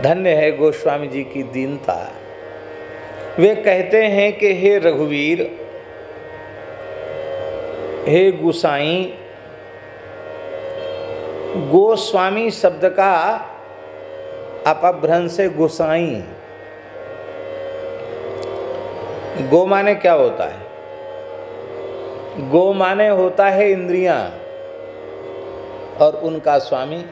धन्य है गोस्वामी जी की दीनता। वे कहते हैं कि हे रघुवीर, हे गुसाई, गोस्वामी शब्द का अपभ्रंश है गोसाई। गो माने क्या होता है? गो माने होता है इंद्रियां और उनका स्वामी।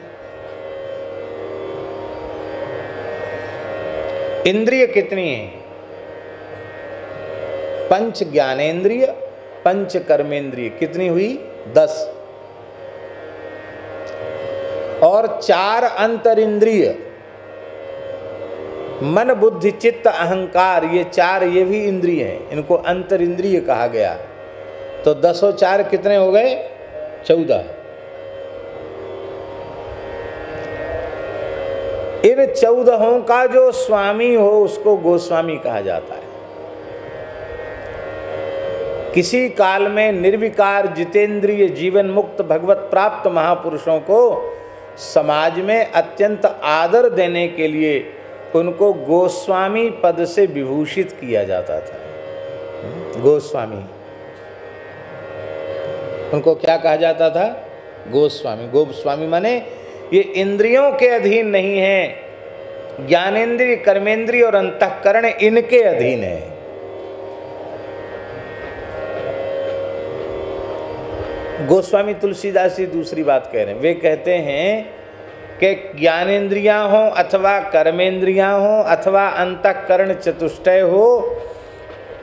इंद्रिय कितनी है? पंच ज्ञानेन्द्रिय, पंच कर्मेंद्रिय कितनी हुई? 10। और 4 अंतरिंद्रिय, मन बुद्धि चित्त अहंकार, ये 4 ये भी इंद्रिय हैं, इनको अंतरिंद्रिय कहा गया। तो 10 और 4 कितने हो गए? 14। इन 14 का जो स्वामी हो उसको गोस्वामी कहा जाता है। किसी काल में निर्विकार जितेंद्रिय जीवन मुक्त भगवत प्राप्त महापुरुषों को समाज में अत्यंत आदर देने के लिए उनको गोस्वामी पद से विभूषित किया जाता था। गोस्वामी, उनको क्या कहा जाता था? गोस्वामी। गोस्वामी माने ये इंद्रियों के अधीन नहीं है, ज्ञानेन्द्रिय कर्मेंद्रिय और अंतःकरण इनके अधीन है। गोस्वामी तुलसीदास जी दूसरी बात कह रहे हैं। वे कहते हैं कि ज्ञानेन्द्रियां हो अथवा कर्मेंद्रियां हो अथवा अंतःकरण चतुष्टय हो,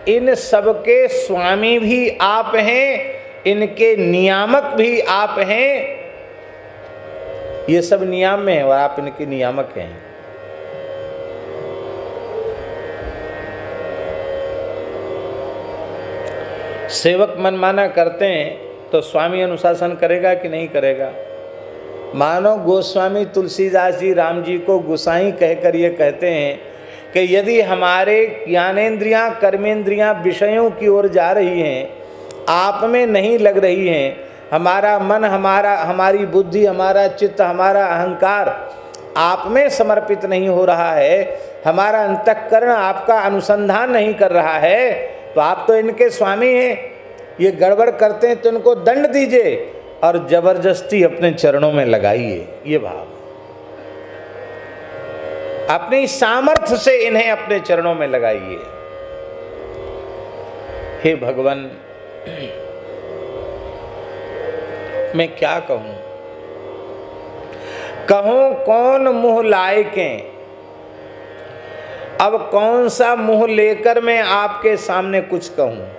इन सबके स्वामी भी आप हैं, इनके नियामक भी आप हैं। ये सब नियम में है और आप इनके नियामक हैं। सेवक मनमाना करते हैं तो स्वामी अनुशासन करेगा कि नहीं करेगा? मानो गोस्वामी तुलसीदास जी राम जी को गोसाई कहकर ये कहते हैं कि यदि हमारे ज्ञानेन्द्रियां कर्मेंद्रियां विषयों की ओर जा रही हैं, आप में नहीं लग रही हैं, हमारा मन, हमारी बुद्धि, हमारा चित्त, हमारा अहंकार आप में समर्पित नहीं हो रहा है, हमारा अंतःकरण आपका अनुसंधान नहीं कर रहा है, तो आप तो इनके स्वामी हैं। ये गड़बड़ करते हैं तो इनको दंड दीजिए और जबरदस्ती अपने चरणों में लगाइए। ये भाव, अपनी सामर्थ्य से इन्हें अपने चरणों में लगाइए। हे भगवान, मैं क्या कहूं? कहूं कौन मुंह लायकें? अब कौन सा मुंह लेकर मैं आपके सामने कुछ कहूं?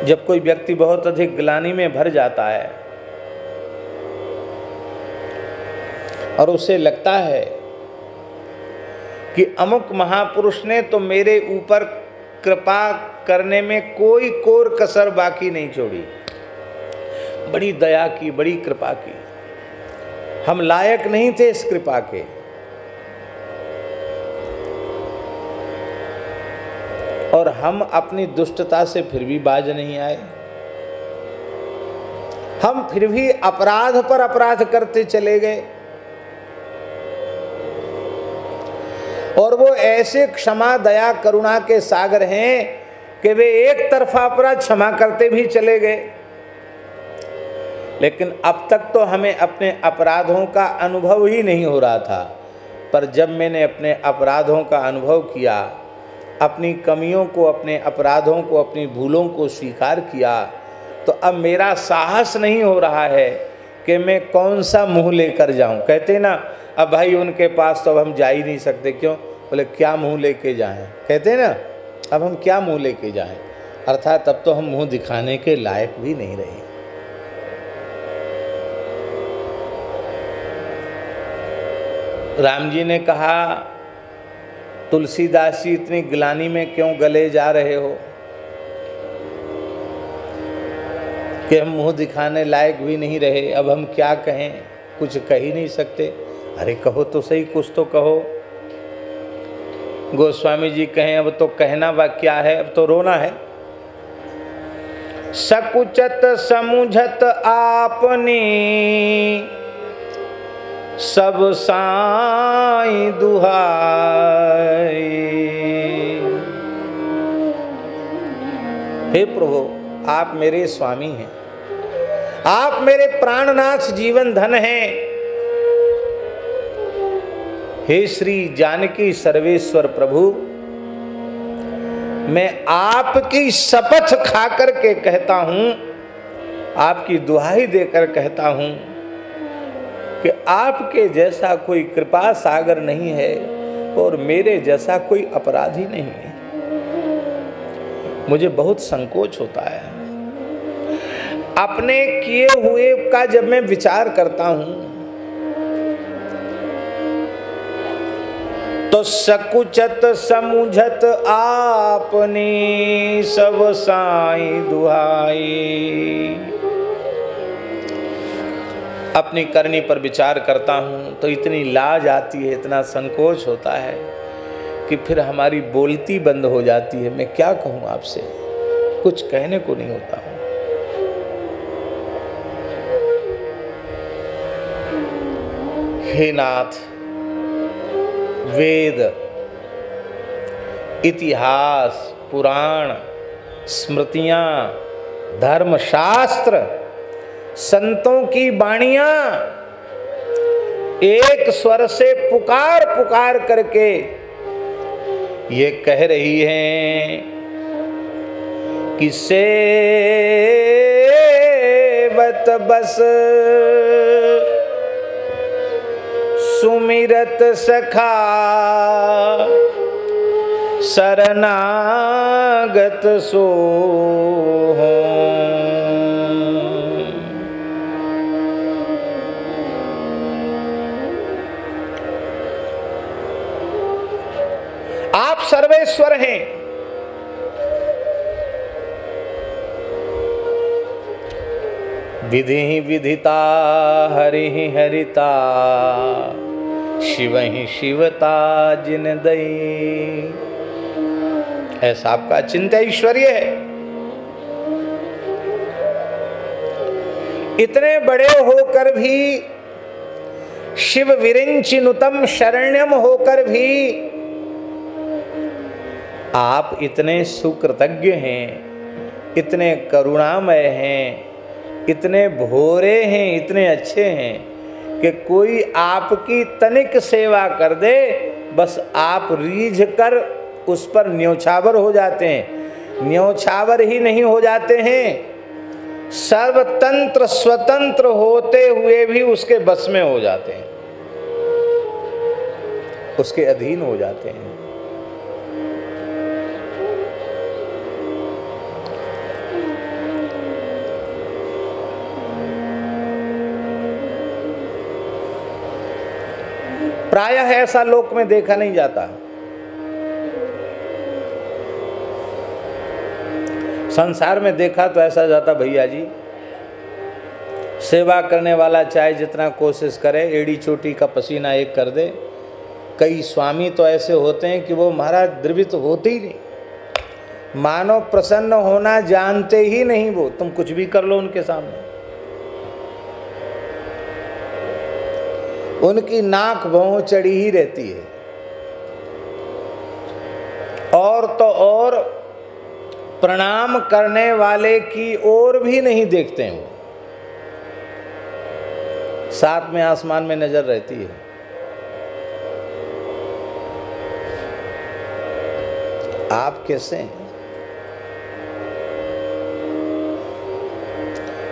जब कोई व्यक्ति बहुत अधिक ग्लानि में भर जाता है और उसे लगता है कि अमुक महापुरुष ने तो मेरे ऊपर कृपा करने में कोई कोर कसर बाकी नहीं छोड़ी, बड़ी दया की, बड़ी कृपा की, हम लायक नहीं थे इस कृपा के, और हम अपनी दुष्टता से फिर भी बाज नहीं आए, हम फिर भी अपराध पर अपराध करते चले गए। और वो ऐसे क्षमा दया करुणा के सागर हैं कि वे एक तरफा अपराध क्षमा करते भी चले गए। लेकिन अब तक तो हमें अपने अपराधों का अनुभव ही नहीं हो रहा था, पर जब मैंने अपने अपराधों का अनुभव किया, अपनी कमियों को, अपने अपराधों को, अपनी भूलों को स्वीकार किया, तो अब मेरा साहस नहीं हो रहा है कि मैं कौन सा मुंह लेकर जाऊं। कहते ना, अब भाई उनके पास तो अब हम जा ही नहीं सकते। क्यों? बोले क्या मुंह लेके जाएं? कहते ना, अब हम क्या मुंह लेके जाएं? अर्थात तब तो हम मुंह दिखाने के लायक भी नहीं रहे। राम जी ने कहा, तुलसीदास जी इतनी ग्लानि में क्यों गले जा रहे हो कि हम मुंह दिखाने लायक भी नहीं रहे, अब हम क्या कहें? कुछ कह ही नहीं सकते। अरे कहो तो सही, कुछ तो कहो। गोस्वामी जी कहें, अब तो कहना वा क्या है, अब तो रोना है। सकुचत समुझत आपने सब साईं दुहाई। हे प्रभु, आप मेरे स्वामी हैं, आप मेरे प्राणनाथ जीवन धन हैं। हे श्री जानकी सर्वेश्वर प्रभु, मैं आपकी शपथ खाकर के कहता हूं, आपकी दुहाई देकर कहता हूं कि आपके जैसा कोई कृपा सागर नहीं है और मेरे जैसा कोई अपराधी नहीं है। मुझे बहुत संकोच होता है अपने किए हुए का जब मैं विचार करता हूं तो सकुचत समुझत आपने सब साईं दुहाई। अपनी करनी पर विचार करता हूँ तो इतनी लाज आती है, इतना संकोच होता है कि फिर हमारी बोलती बंद हो जाती है। मैं क्या कहूँ आपसे, कुछ कहने को नहीं होता हूँ। हे नाथ, वेद, इतिहास, पुराण, स्मृतियां, धर्मशास्त्र, संतों की वाणियां एक स्वर से पुकार पुकार करके ये कह रही हैं कि सेवत बस सुमिरत सखा शरणागत सो। आप सर्वेश्वर हैं, विधि विधिता हरि हरिता शिव ही शिवता जिन दई। ऐसा आपका चिंता ऐश्वर्य है। इतने बड़े होकर भी, शिव विरिंचिनुतम शरण्यम होकर भी आप इतने सुकृतज्ञ हैं, इतने करुणामय हैं, इतने भोरे हैं, इतने अच्छे हैं कि कोई आपकी तनिक सेवा कर दे, बस आप रीझ कर उस पर न्योछावर हो जाते हैं। न्योछावर ही नहीं हो जाते हैं, सर्वतंत्र स्वतंत्र होते हुए भी उसके बस में हो जाते हैं, उसके अधीन हो जाते हैं। प्रायः ऐसा लोक में देखा नहीं जाता। संसार में देखा तो ऐसा जाता, भैया जी सेवा करने वाला चाहे जितना कोशिश करे, एड़ी चोटी का पसीना एक कर दे। कई स्वामी तो ऐसे होते हैं कि वो महाराज द्रवित होते ही नहीं, मानो प्रसन्न होना जानते ही नहीं वो। तुम कुछ भी कर लो उनके सामने, उनकी नाक भौं चढ़ी ही रहती है। और तो और प्रणाम करने वाले की ओर भी नहीं देखते हैं वो, साथ में आसमान में नजर रहती है। आप कैसे हैं?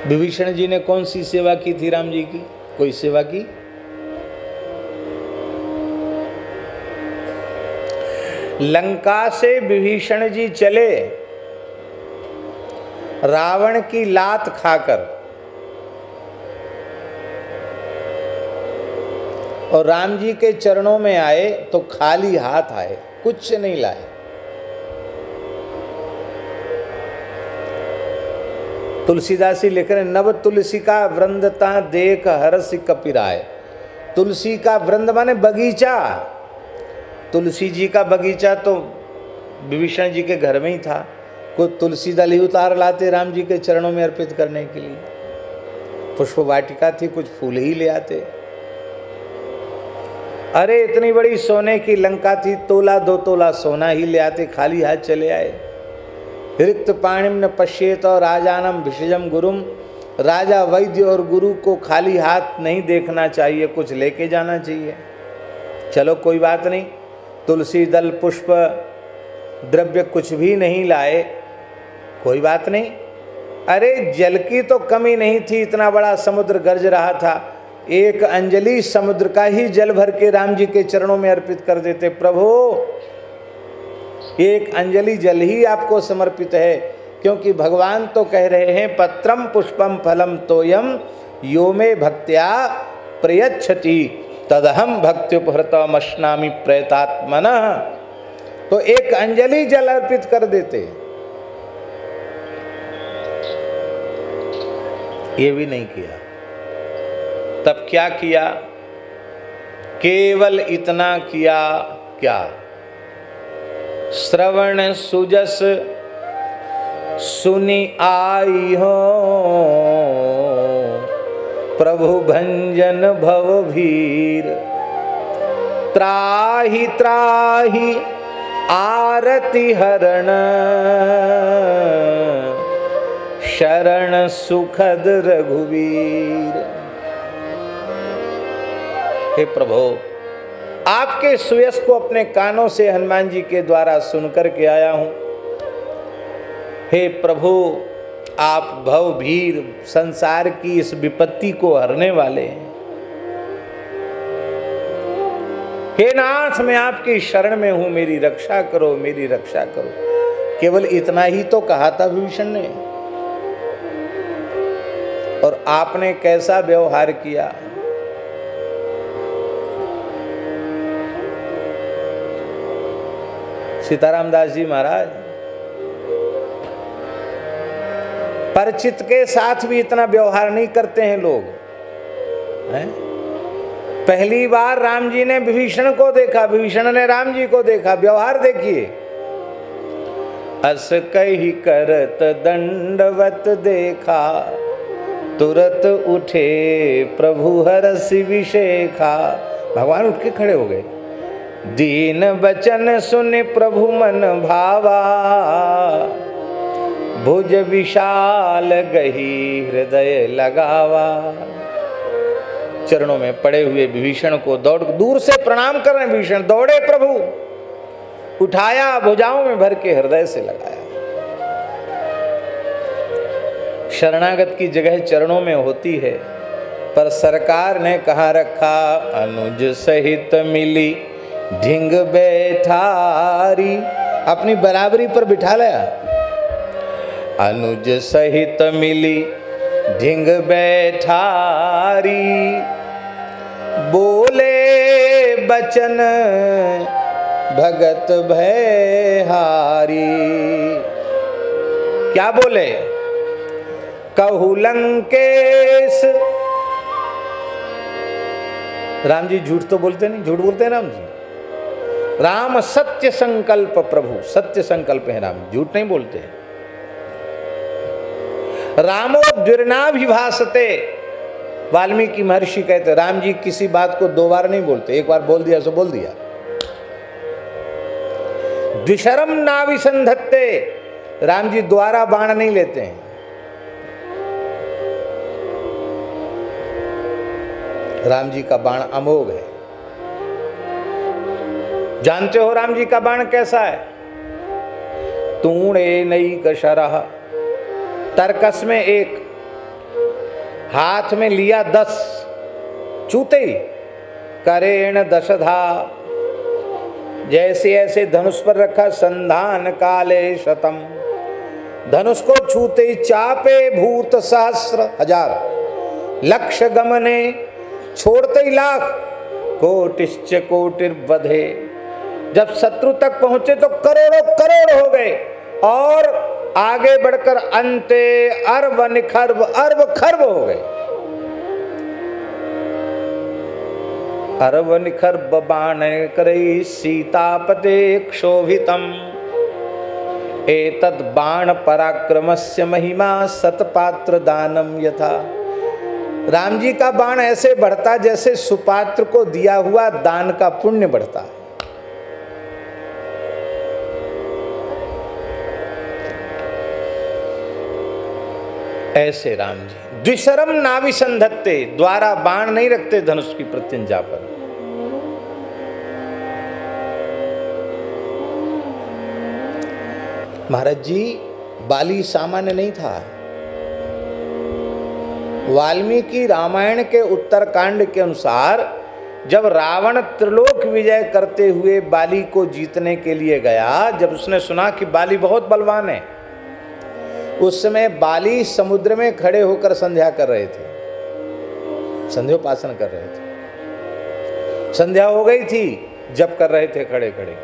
विभीषण जी ने कौन सी सेवा की थी राम जी की? कोई सेवा की? लंका से विभीषण जी चले रावण की लात खाकर, और राम जी के चरणों में आए तो खाली हाथ आए, कुछ नहीं लाए। तुलसीदास लिख रहे, नव तुलसी का वृंदता देख हर्ष कपिराय। तुलसी का वृंद माने बगीचा। तुलसी जी का बगीचा तो विभीषण जी के घर में ही था। कुछ तुलसी दल ही उतार लाते राम जी के चरणों में अर्पित करने के लिए। पुष्प वाटिका थी, कुछ फूल ही ले आते। अरे इतनी बड़ी सोने की लंका थी, तोला 2 तोला सोना ही ले आते, खाली हाथ चले आए। रिक्त पाणिम न पश्येत और राजानम भिषजम गुरुम, राजा वैद्य और गुरु को खाली हाथ नहीं देखना चाहिए, कुछ लेके जाना चाहिए। चलो कोई बात नहीं, तुलसी दल पुष्प द्रव्य कुछ भी नहीं लाए, कोई बात नहीं। अरे जल की तो कमी नहीं थी, इतना बड़ा समुद्र गरज रहा था, एक अंजलि समुद्र का ही जल भर के राम जी के चरणों में अर्पित कर देते। प्रभु एक अंजलि जल ही आपको समर्पित है, क्योंकि भगवान तो कह रहे हैं पत्रम पुष्पम फलम तोयम यो मे भक्त्या प्रयच्छति तदहम भक्त्युपहृतमश्नामि प्रयतात्मनः। तो एक अंजलि जल अर्पित कर देते, ये भी नहीं किया। तब क्या किया? केवल इतना किया, क्या? श्रवण सुजस सुनी आई हो, प्रभु भंजन भव भीर, त्राहि त्राहि आरति हरण, शरण सुखद रघुवीर। हे प्रभु, आपके सुयश को अपने कानों से हनुमान जी के द्वारा सुनकर के आया हूं। हे प्रभु, आप भवभीर संसार की इस विपत्ति को हरने वाले हैं। हे नाथ, मैं आपकी शरण में हूं, मेरी रक्षा करो, मेरी रक्षा करो। केवल इतना ही तो कहा था विभीषण ने, और आपने कैसा व्यवहार किया। सीताराम दास जी महाराज परिचित के साथ भी इतना व्यवहार नहीं करते हैं लोग, हैं? पहली बार राम जी ने विभीषण को देखा, विभीषण ने राम जी को देखा, व्यवहार देखिए। अस कही करत दंडवत देखा, तुरत उठे प्रभु हरसि विशेखा। भगवान उठ के खड़े हो गए। दीन बचन सुन प्रभु मन भावा, भुज विशाल गही हृदय लगावा। चरणों में पड़े हुए विभीषण को दौड़ दूर से प्रणाम कर रहे। विभीषण दौड़े, प्रभु उठाया, भुजाओं में भर के हृदय से लगाया। शरणागत की जगह चरणों में होती है, पर सरकार ने कहाँ रखा? अनुज सहित मिली ढिंग बैठारी, अपनी बराबरी पर बिठा लिया। अनुज सहित मिली ढिंग बैठारी, बोले बचन भगत भयहारी। क्या बोले? कहु लंकेश। राम जी झूठ तो बोलते नहीं, झूठ बोलते हैं राम जी। राम सत्य संकल्प, प्रभु सत्य संकल्प है राम, झूठ नहीं बोलते हैं। रामो द्विर्नाभिभासते, वाल्मीकि महर्षि कहते राम जी किसी बात को 2 बार नहीं बोलते, एक बार बोल दिया सो बोल दिया। द्विशरम नाभिसंधत्ते, राम जी द्वारा बाण नहीं लेते हैं। राम जी का बाण अमोघ है। जानते हो राम जी का बाण कैसा है? तूणे नई कशरह, तरकस में 1, हाथ में लिया 10, चूते करेण दशधा, जैसे ऐसे धनुष पर रखा। संधान काले शतम, धनुष को छूते चापे भूत सहस्र, 1000, लक्ष्य गमने, छोड़ते ही लाख, कोटिश्च कोटिर्वधे, जब शत्रु तक पहुंचे तो करोड़ों करोड़ हो गए, और आगे बढ़कर अंते अर्ब निखर्ब अर्ब खर्ब हो गए। अर्ब निखर्ब बाण करई सीतापते क्षोभितम, एतद् बाण पराक्रमस्य महिमा सतपात्र दानम यथा। राम जी का बाण ऐसे बढ़ता जैसे सुपात्र को दिया हुआ दान का पुण्य बढ़ता है। ऐसे राम जी द्विशरम नाभिसंधत्ते, द्वारा बाण नहीं रखते धनुष की प्रत्यंजा पर। महाराज जी बाली सामान्य नहीं था। वाल्मीकि रामायण के उत्तरकांड के अनुसार जब रावण त्रिलोक विजय करते हुए बाली को जीतने के लिए गया, जब उसने सुना कि बाली बहुत बलवान है, उस समय बाली समुद्र में खड़े होकर संध्या कर रहे थे, संध्योपासन कर रहे थे। संध्या हो गई थी, जप कर रहे थे खड़े खड़े,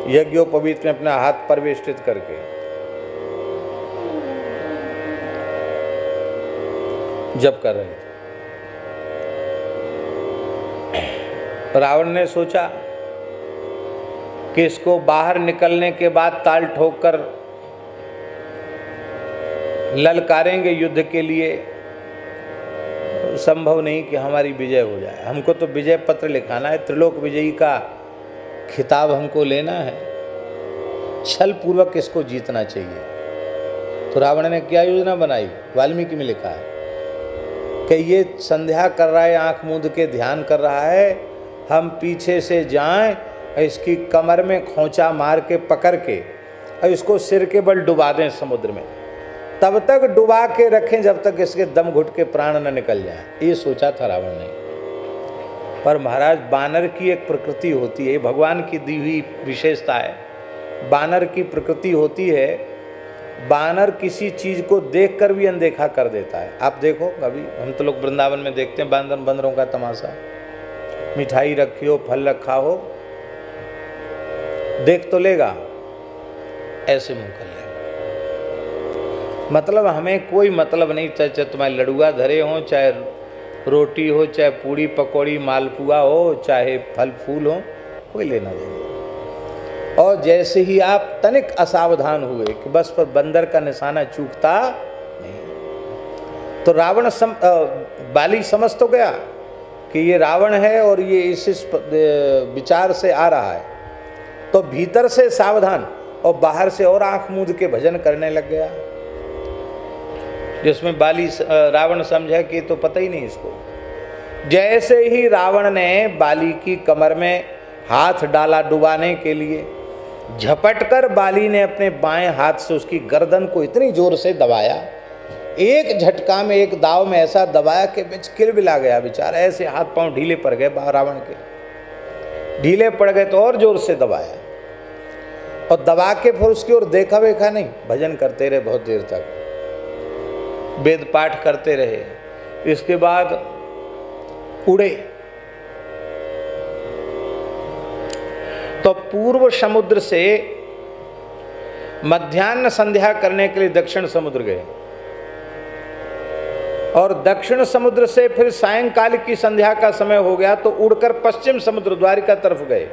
यज्ञोपवीत में अपना हाथ परिवेष्टित करके। जप कर रहे थे। रावण ने सोचा कि इसको बाहर निकलने के बाद ताल ठोक कर ललकारेंगे युद्ध के लिए, संभव नहीं कि हमारी विजय हो जाए। हमको तो विजय पत्र लिखाना है, त्रिलोक विजयी का खिताब हमको लेना है, छल पूर्वक इसको जीतना चाहिए। तो रावण ने क्या योजना बनाई? वाल्मीकि में लिखा है कि ये संध्या कर रहा है, आंख मूंद के ध्यान कर रहा है, हम पीछे से जाएं, इसकी कमर में खोंचा मार के पकड़ के और इसको सिर के बल डुबा दें समुद्र में, तब तक डुबा के रखें जब तक इसके दम घुट के प्राण न निकल जाए। ये सोचा था रावण ने। पर महाराज बानर की एक प्रकृति होती है, भगवान की दी हुई विशेषता है। बानर की प्रकृति होती है, बानर किसी चीज को देखकर भी अनदेखा कर देता है। आप देखो, अभी हम तो लोग वृंदावन में देखते हैं बंदरों का तमाशा। मिठाई रखी हो, फल रखा हो, देख तो लेगा, ऐसे मुंह कर लेगा। मतलब हमें कोई मतलब नहीं, चाहे तुम्हारे लड़ुआ धरे हो, चाहे रोटी हो, चाहे पूड़ी पकौड़ी मालपुआ हो, चाहे फल फूल हो, कोई लेना देना। और जैसे ही आप तनिक असावधान हुए कि बस पर बंदर का निशाना चूकता नहीं, तो रावण बाली समझ तो गया कि ये रावण है और ये इस विचार से आ रहा है, तो भीतर से सावधान और बाहर से और आंख मूंद के भजन करने लग गया, जिसमें रावण समझा कि तो पता ही नहीं इसको। जैसे ही रावण ने बाली की कमर में हाथ डाला डुबाने के लिए, झपटकर बाली ने अपने बाएं हाथ से उसकी गर्दन को इतनी जोर से दबाया, एक झटका में, एक दाव में ऐसा दबाया कि बीच किलबिला गया बेचारा। ऐसे हाथ पांव ढीले पड़ गए रावण के, ढीले पड़ गए तो और जोर से दबाया, और दबा के फिर उसकी ओर देखा वेखा नहीं, भजन करते रहे बहुत देर तक, वेद पाठ करते रहे। इसके बाद उड़े तो पूर्व समुद्र से मध्याह्न संध्या करने के लिए दक्षिण समुद्र गए, और दक्षिण समुद्र से फिर सायंकाल की संध्या का समय हो गया तो उड़कर पश्चिम समुद्र द्वारिका तरफ गए,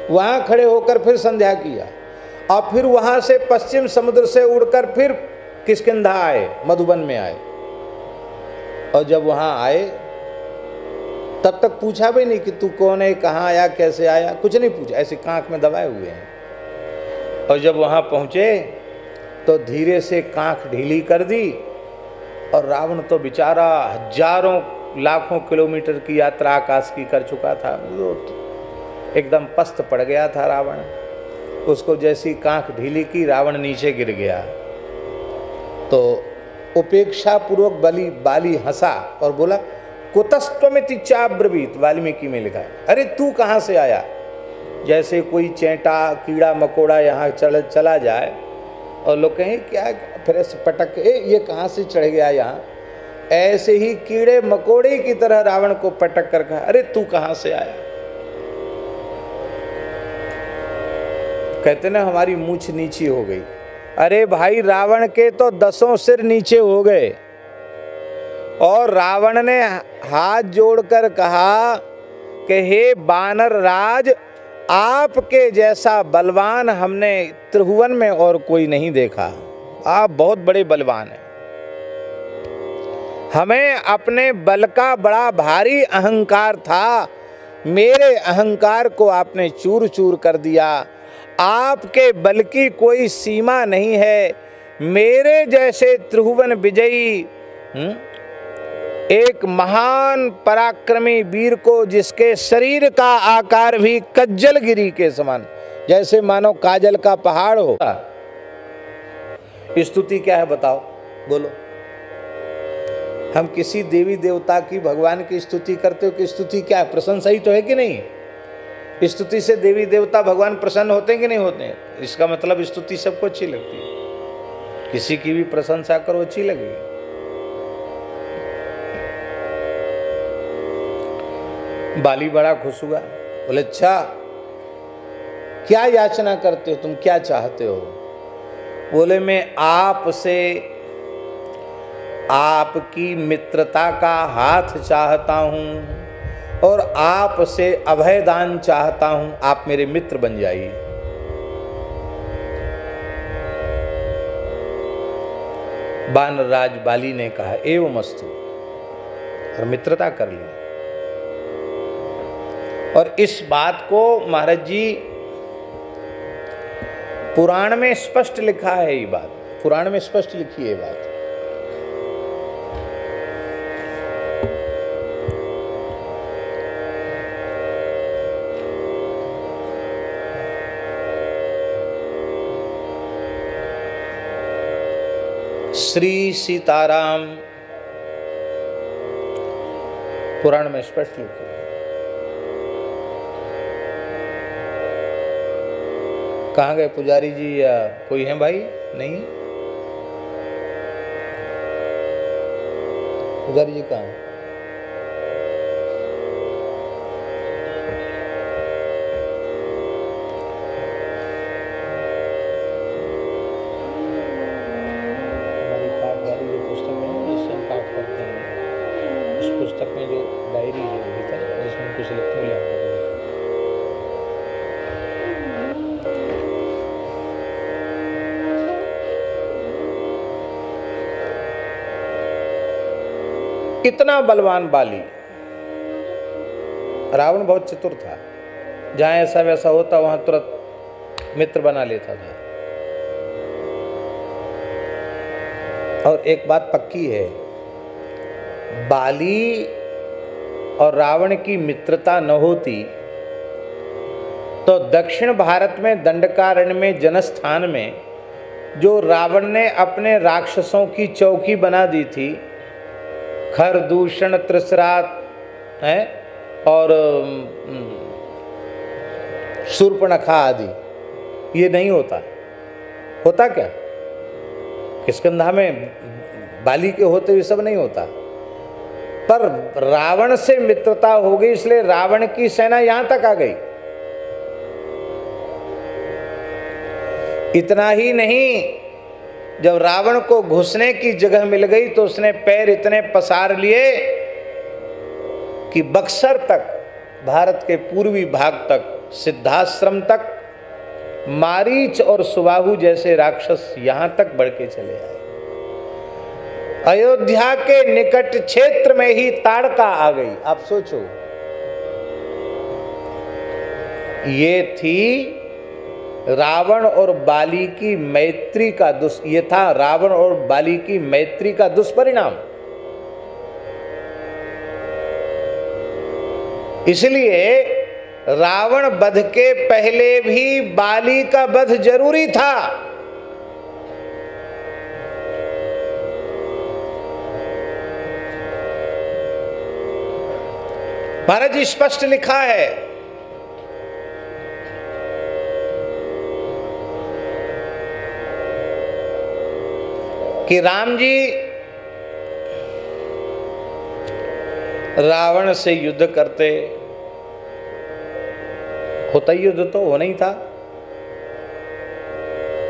वहां खड़े होकर फिर संध्या किया, और फिर वहां से पश्चिम समुद्र से उड़कर फिर किष्किंधा आए, मधुबन में आए। और जब वहां आए तब तक पूछा भी नहीं कि तू कौन है, कहाँ आया, कैसे आया, कुछ नहीं पूछा, ऐसे कांख में दबाए हुए हैं। और जब वहां पहुंचे तो धीरे से कांख ढीली कर दी, और रावण तो बेचारा हजारों लाखों किलोमीटर की यात्रा आकाश की कर चुका था, एकदम पस्त पड़ गया था रावण। उसको जैसी कांख ढीली की, रावण नीचे गिर गया। तो उपेक्षा पूर्वक बाली हंसा और बोला, कुतस्त्वमिति चाब्रवीत, वाल्मीकि में लिखा है, अरे तू कहाँ से आया। जैसे कोई चेंटा कीड़ा मकोड़ा यहाँ चला जाए और लोग कहें क्या, फिर ऐसे पटक के ये कहाँ से चढ़ गया यहाँ, ऐसे ही कीड़े मकोड़े की तरह रावण को पटक कर कहा, अरे तू कहाँ से आया। कहते ना हमारी मूंछ नीची हो गई। अरे भाई रावण के तो 10 सिर नीचे हो गए, और रावण ने हाथ जोड़कर कहा कि हे बानर राज, आपके जैसा बलवान हमने त्रिभुवन में और कोई नहीं देखा, आप बहुत बड़े बलवान हैं। हमें अपने बल का बड़ा भारी अहंकार था, मेरे अहंकार को आपने चूर चूर कर दिया। आपके बल की कोई सीमा नहीं है। मेरे जैसे त्रिभुवन विजयी एक महान पराक्रमी वीर को, जिसके शरीर का आकार भी कज्जलगिरी के समान, जैसे मानो काजल का पहाड़ हो। स्तुति क्या है बताओ, बोलो। हम किसी देवी देवता की, भगवान की स्तुति करते हो कि स्तुति क्या है? प्रशंसा ही तो है कि नहीं? स्तुति से देवी देवता भगवान प्रसन्न होते हैं कि नहीं होते हैं? इसका मतलब स्तुति सबको अच्छी लगती है। किसी की भी प्रशंसा करो, अच्छी लगेगी। बाली बड़ा खुश हुआ, बोले अच्छा क्या याचना करते हो तुम, क्या चाहते हो? बोले मैं आपसे आपकी मित्रता का हाथ चाहता हूं और आपसे अभयदान चाहता हूं, आप मेरे मित्र बन जाइए। वानरराज बाली ने कहा एवमस्तु, और मित्रता कर ली। और इस बात को महाराज जी पुराण में स्पष्ट लिखा है, ये बात पुराण में स्पष्ट लिखी है ये बात। श्री सीताराम पुराण में स्पष्ट लिखी है। कहाँ गए पुजारी जी, या कोई है भाई? नहीं, पुजारी जी कहाँ? हमारी पाठवाली जो पुस्तक है जिससे हम पाठ करते हैं, उस पुस्तक में जो डायरी है भीतर, जिसमें कुछ लिखते हैं, कितना बलवान बाली। रावण बहुत चतुर था, जहां ऐसा वैसा होता वहां तुरंत मित्र बना लेता था। और एक बात पक्की है, बाली और रावण की मित्रता न होती तो दक्षिण भारत में दंडकारण्य में जनस्थान में जो रावण ने अपने राक्षसों की चौकी बना दी थी, खर दूषण त्रिसरात है और शूर्पणखा आदि, ये नहीं होता। होता क्या? किष्किंधा में बाली के होते हुए सब नहीं होता, पर रावण से मित्रता हो गई, इसलिए रावण की सेना यहां तक आ गई। इतना ही नहीं, जब रावण को घुसने की जगह मिल गई तो उसने पैर इतने पसार लिए कि बक्सर तक, भारत के पूर्वी भाग तक, सिद्धाश्रम तक मारीच और सुबाहु जैसे राक्षस यहां तक बढ़ के चले आए। अयोध्या के निकट क्षेत्र में ही ताड़का आ गई। आप सोचो, ये थी रावण और बाली की मैत्री का ये था रावण और बाली की मैत्री का दुष्परिणाम। इसलिए रावण वध के पहले भी बाली का वध जरूरी था। महाराज जी स्पष्ट लिखा है, कि राम जी रावण से युद्ध करते, होता ही युद्ध तो होना ही था,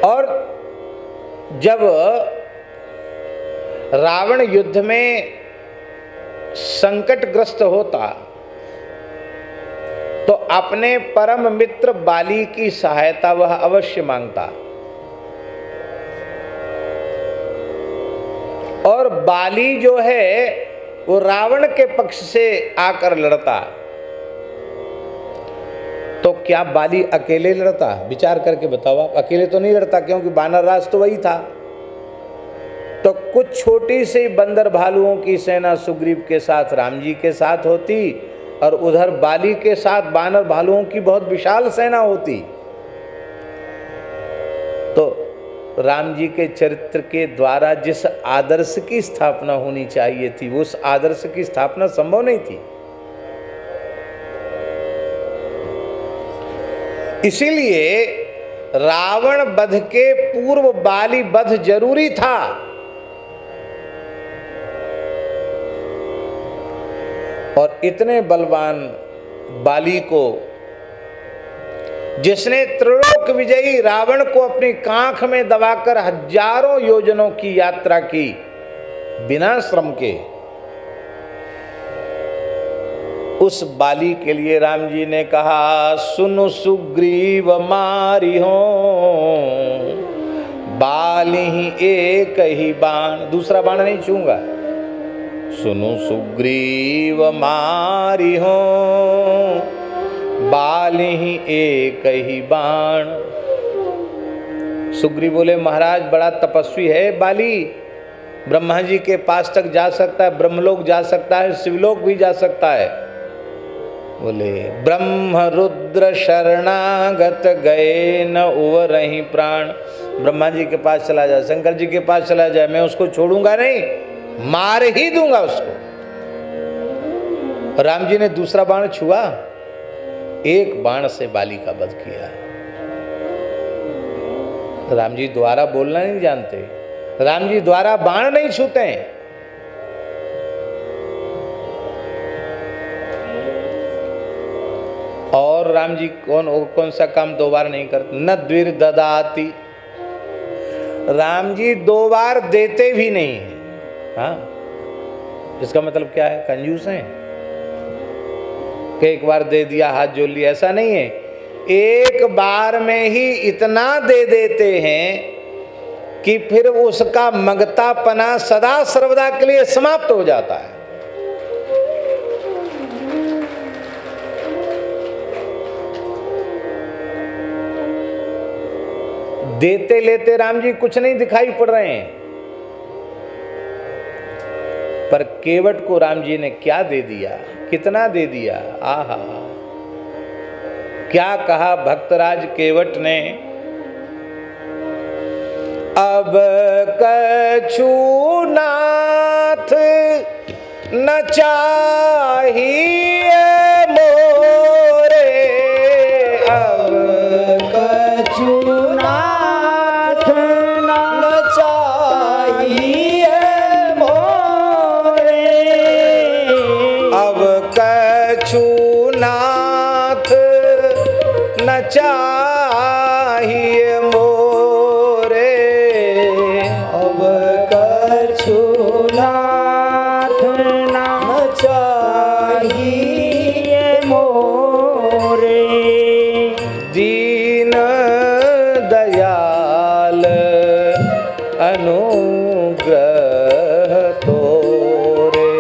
और जब रावण युद्ध में संकटग्रस्त होता तो अपने परम मित्र बाली की सहायता वह अवश्य मांगता, और बाली जो है वो रावण के पक्ष से आकर लड़ता, तो क्या बाली अकेले लड़ता? विचार करके बताओ आप। अकेले तो नहीं लड़ता, क्योंकि वानर राज तो वही था। तो कुछ छोटी सी बंदर भालुओं की सेना सुग्रीव के साथ, राम जी के साथ होती, और उधर बाली के साथ वानर भालुओं की बहुत विशाल सेना होती। तो राम जी के चरित्र के द्वारा जिस आदर्श की स्थापना होनी चाहिए थी, उस आदर्श की स्थापना संभव नहीं थी। इसीलिए रावण वध के पूर्व बाली वध जरूरी था। और इतने बलवान बाली को, जिसने त्रिलोक विजयी रावण को अपनी कांख में दबाकर हजारों योजनों की यात्रा की बिना श्रम के, उस बाली के लिए राम जी ने कहा, सुनो सुग्रीव मारी हो बाली ही एक ही बाण, दूसरा बाण नहीं छूंगा। सुनो सुग्रीव मारी हो बाली ही एक ही बाण। सुग्रीव बोले, महाराज बड़ा तपस्वी है बाली, ब्रह्मा जी के पास तक जा सकता है, ब्रह्मलोक जा सकता है, शिवलोक भी जा सकता है। बोले, ब्रह्म रुद्र शरणागत गए न उवरहि प्राण। ब्रह्मा जी के पास चला जाए, शंकर जी के पास चला जाए, मैं उसको छोड़ूंगा नहीं, मार ही दूंगा उसको। राम जी ने दूसरा बाण छुआ, एक बाण से बाली का वध किया। राम जी द्वारा बोलना नहीं जानते, राम जी द्वारा बाण नहीं छूते हैं। और राम जी कौन सा काम दो बार नहीं करते? न द्विर ददाति, राम जी दो बार देते भी नहीं है। हाँ, इसका मतलब क्या है? कंजूस हैं कि एक बार दे दिया हाथ जोड़ लिया, ऐसा नहीं है। एक बार में ही इतना दे देते हैं कि फिर उसका मंगतापना सदा सर्वदा के लिए समाप्त हो जाता है। देते लेते राम जी कुछ नहीं दिखाई पड़ रहे हैं, पर केवट को राम जी ने क्या दे दिया, कितना दे दिया। आहा, क्या कहा भक्तराज केवट ने, अब कछु नाथ न चाहिए मोरे, अब कछु नाथ न चाहिए मोरे, अब कछु नाथ न चाहिए मोरे, अब कछु नाथ न चाहिए मोरे। दीन दयाल अनुग्रह तोरे,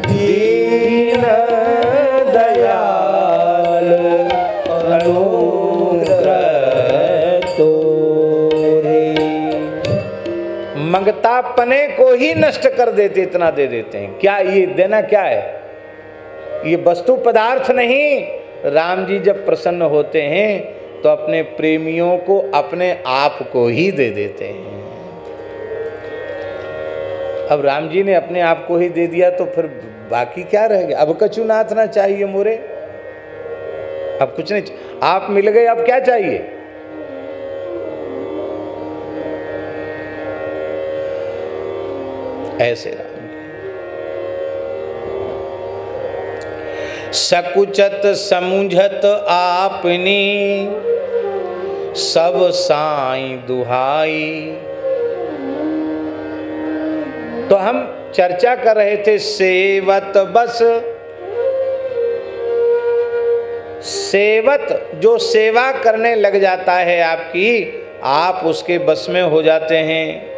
दीन दयाल अनुग्रह तोरे। मंगतापने को ही नष्ट कर देते, इतना दे देते हैं। क्या ये देना क्या है? ये वस्तु पदार्थ नहीं। राम जी जब प्रसन्न होते हैं तो अपने प्रेमियों को अपने आप को ही दे देते हैं। अब राम जी ने अपने आप को ही दे दिया तो फिर बाकी क्या रह गया? अब कछु नाथ ना चाहिए मोरे, अब कुछ नहीं, आप मिल गए, अब क्या चाहिए? ऐसे राम सकुचत समुझत आपनी, सब साईं दुहाई। तो हम चर्चा कर रहे थे सेवत बस। सेवत जो सेवा करने लग जाता है आपकी, आप उसके बस में हो जाते हैं।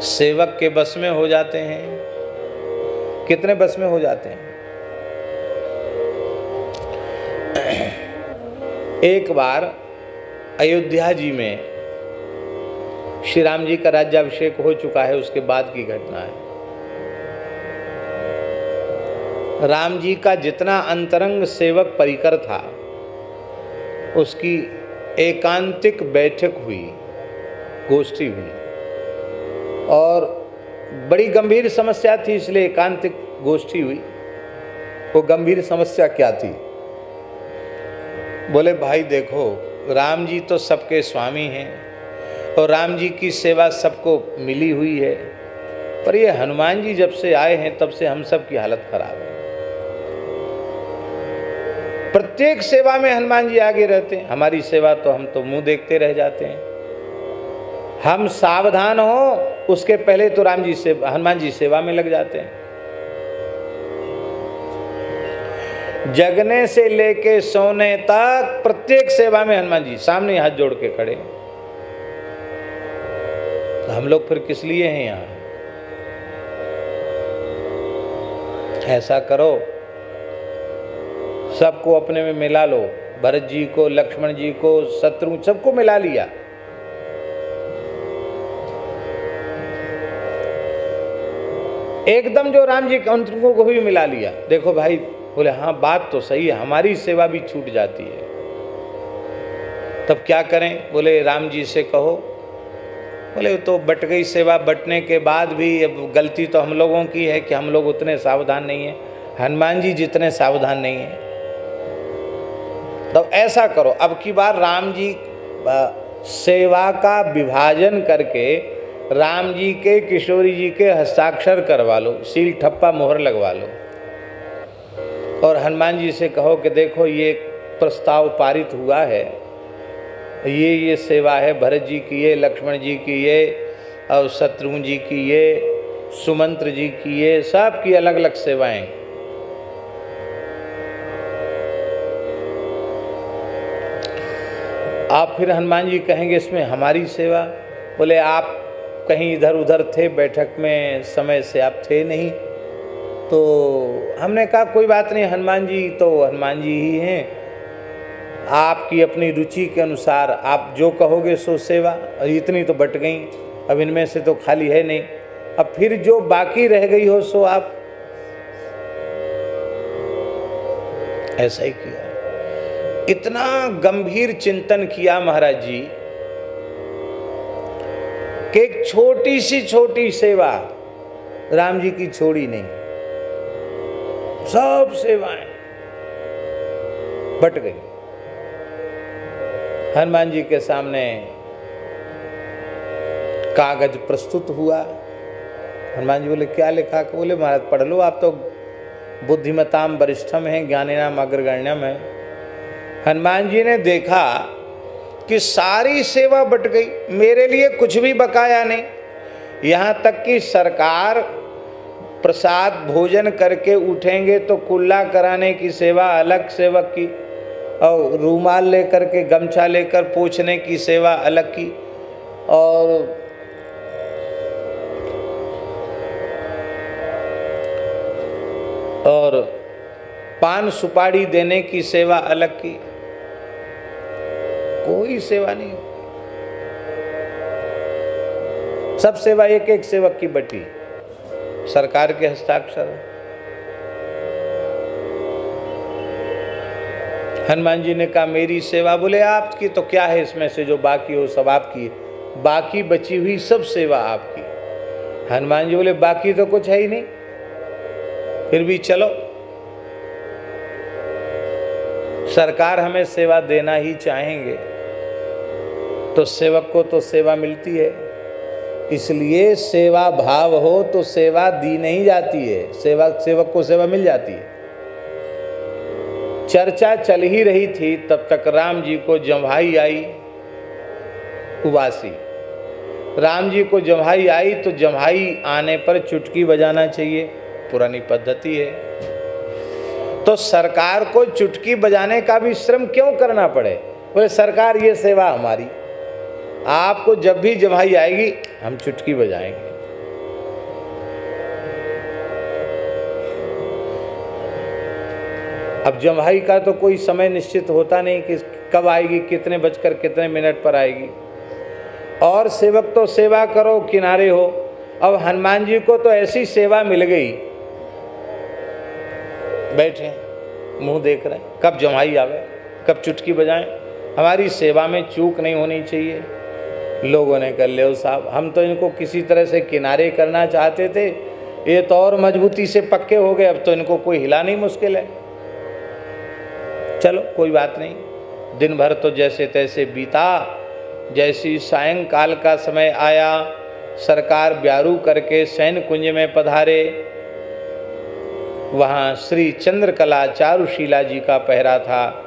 सेवक के बस में हो जाते हैं। कितने बस में हो जाते हैं? एक बार अयोध्या जी में श्री राम जी का राज्याभिषेक हो चुका है, उसके बाद की घटना है। राम जी का जितना अंतरंग सेवक परिकर था, उसकी एकांतिक बैठक हुई, गोष्ठी हुई, और बड़ी गंभीर समस्या थी, इसलिए एकांतिक गोष्ठी हुई। वो गंभीर समस्या क्या थी? बोले भाई देखो, राम जी तो सबके स्वामी हैं और राम जी की सेवा सबको मिली हुई है, पर ये हनुमान जी जब से आए हैं तब से हम सब की हालत खराब है। प्रत्येक सेवा में हनुमान जी आगे रहते हैं, हमारी सेवा तो हम तो मुंह देखते रह जाते हैं। हम सावधान हो उसके पहले तो राम जी से हनुमान जी सेवा में लग जाते हैं। जगने से लेके सोने तक प्रत्येक सेवा में हनुमान जी सामने हाथ जोड़ के खड़े हैं। तो हम लोग फिर किस लिए हैं यहाँ? ऐसा करो, सबको अपने में मिला लो, भरत जी को, लक्ष्मण जी को, शत्रु सबको मिला लिया। एकदम जो राम जी उनको को भी मिला लिया। देखो भाई, बोले हाँ बात तो सही है, हमारी सेवा भी छूट जाती है, तब क्या करें? बोले राम जी से कहो। बोले तो बट गई सेवा, बटने के बाद भी अब गलती तो हम लोगों की है कि हम लोग उतने सावधान नहीं हैं, हनुमान जी जितने सावधान नहीं हैं। तो ऐसा करो, अब की बार राम जी सेवा का विभाजन करके राम जी के, किशोरी जी के हस्ताक्षर करवा लो, सील ठप्पा मोहर लगवा लो, और हनुमान जी से कहो कि देखो ये प्रस्ताव पारित हुआ है, ये सेवा है, भरत जी की ये, लक्ष्मण जी की ये, और शत्रुघ्न जी की ये, सुमंत्र जी की ये, सब की अलग अलग सेवाएं। आप फिर हनुमान जी कहेंगे इसमें हमारी सेवा? बोले आप कहीं इधर उधर थे, बैठक में समय से आप थे नहीं। तो हमने कहा कोई बात नहीं, हनुमान जी तो हनुमान जी ही हैं, आपकी अपनी रुचि के अनुसार आप जो कहोगे सो सेवा। और इतनी तो बट गई, अब इनमें से तो खाली है नहीं, अब फिर जो बाकी रह गई हो सो आप। ऐसा ही किया, इतना गंभीर चिंतन किया महाराज जी कि एक छोटी सी छोटी सेवा राम जी की छोड़ी नहीं, सब सेवाएं बट गई। हनुमान जी के सामने कागज प्रस्तुत हुआ। हनुमान जी बोले क्या लिखा? बोले महाराज पढ़ लो, आप तो बुद्धिमताम वरिष्ठम हैं, ज्ञानिनाम अग्रगण्यम है। हनुमान जी ने देखा कि सारी सेवा बट गई, मेरे लिए कुछ भी बकाया नहीं। यहाँ तक कि सरकार प्रसाद भोजन करके उठेंगे तो कुल्ला कराने की सेवा अलग सेवक की, और रूमाल लेकर के, गमछा लेकर पोंछने की सेवा अलग की, और पान सुपारी देने की सेवा अलग की। कोई सेवा नहीं, सब सेवा एक एक सेवक की बटी, सरकार के हस्ताक्षर। हनुमान जी ने कहा मेरी सेवा? बोले आपकी तो क्या है, इसमें से जो बाकी हो सब आपकी, बाकी बची हुई सब सेवा आपकी। हनुमान जी बोले बाकी तो कुछ है ही नहीं, फिर भी चलो, सरकार हमें सेवा देना ही चाहेंगे तो सेवक को तो सेवा मिलती है, इसलिए सेवा भाव हो तो सेवा दी नहीं जाती है, सेवक को सेवा मिल जाती है। चर्चा चल ही रही थी, तब तक राम जी को जम्हाई आई उबासी। राम जी को जम्हाई आई तो जम्हाई आने पर चुटकी बजाना चाहिए, पुरानी पद्धति है। तो सरकार को चुटकी बजाने का भी श्रम क्यों करना पड़े? बोले सरकार ये सेवा हमारी, आपको जब भी जम्हाई आएगी हम चुटकी बजाएंगे। अब जम्हाई का तो कोई समय निश्चित होता नहीं कि कब आएगी, कितने बजकर कितने मिनट पर आएगी। और सेवक तो सेवा करो किनारे हो। अब हनुमान जी को तो ऐसी सेवा मिल गई, बैठे मुंह देख रहे हैं कब जम्हाई आवे, कब चुटकी बजाएं। हमारी सेवा में चूक नहीं होनी चाहिए। लोगों ने कह ले साहब, हम तो इनको किसी तरह से किनारे करना चाहते थे, ये तो और मजबूती से पक्के हो गए, अब तो इनको कोई हिला नहीं मुश्किल है। चलो कोई बात नहीं, दिन भर तो जैसे तैसे बीता। जैसी सायंकाल का समय आया, सरकार ब्यारू करके शयन कुंज में पधारे। वहाँ श्री चंद्रकला चारुशीला जी का पहरा था।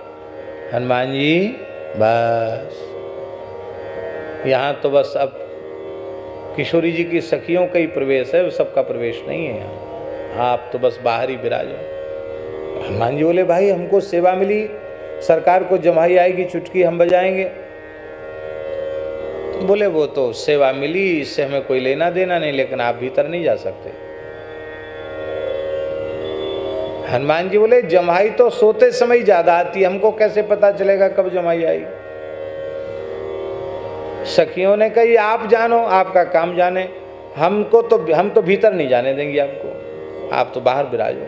हनुमान जी बस यहाँ तो बस अब किशोरी जी की सखियों का ही प्रवेश है, सबका प्रवेश नहीं है यहाँ, आप तो बस बाहर ही विराजो। हनुमान जी बोले भाई हमको सेवा मिली, सरकार को जम्हाई आएगी, चुटकी हम बजाएंगे। बोले वो तो सेवा मिली, इससे हमें कोई लेना देना नहीं, लेकिन आप भीतर नहीं जा सकते। हनुमान जी बोले जम्हाई तो सोते समय ज्यादा आती, हमको कैसे पता चलेगा कब जम्हाई आई। सखियों ने कही आप जानो, आपका काम जाने, हम तो भीतर नहीं जाने देंगे आपको, आप तो बाहर विराजो।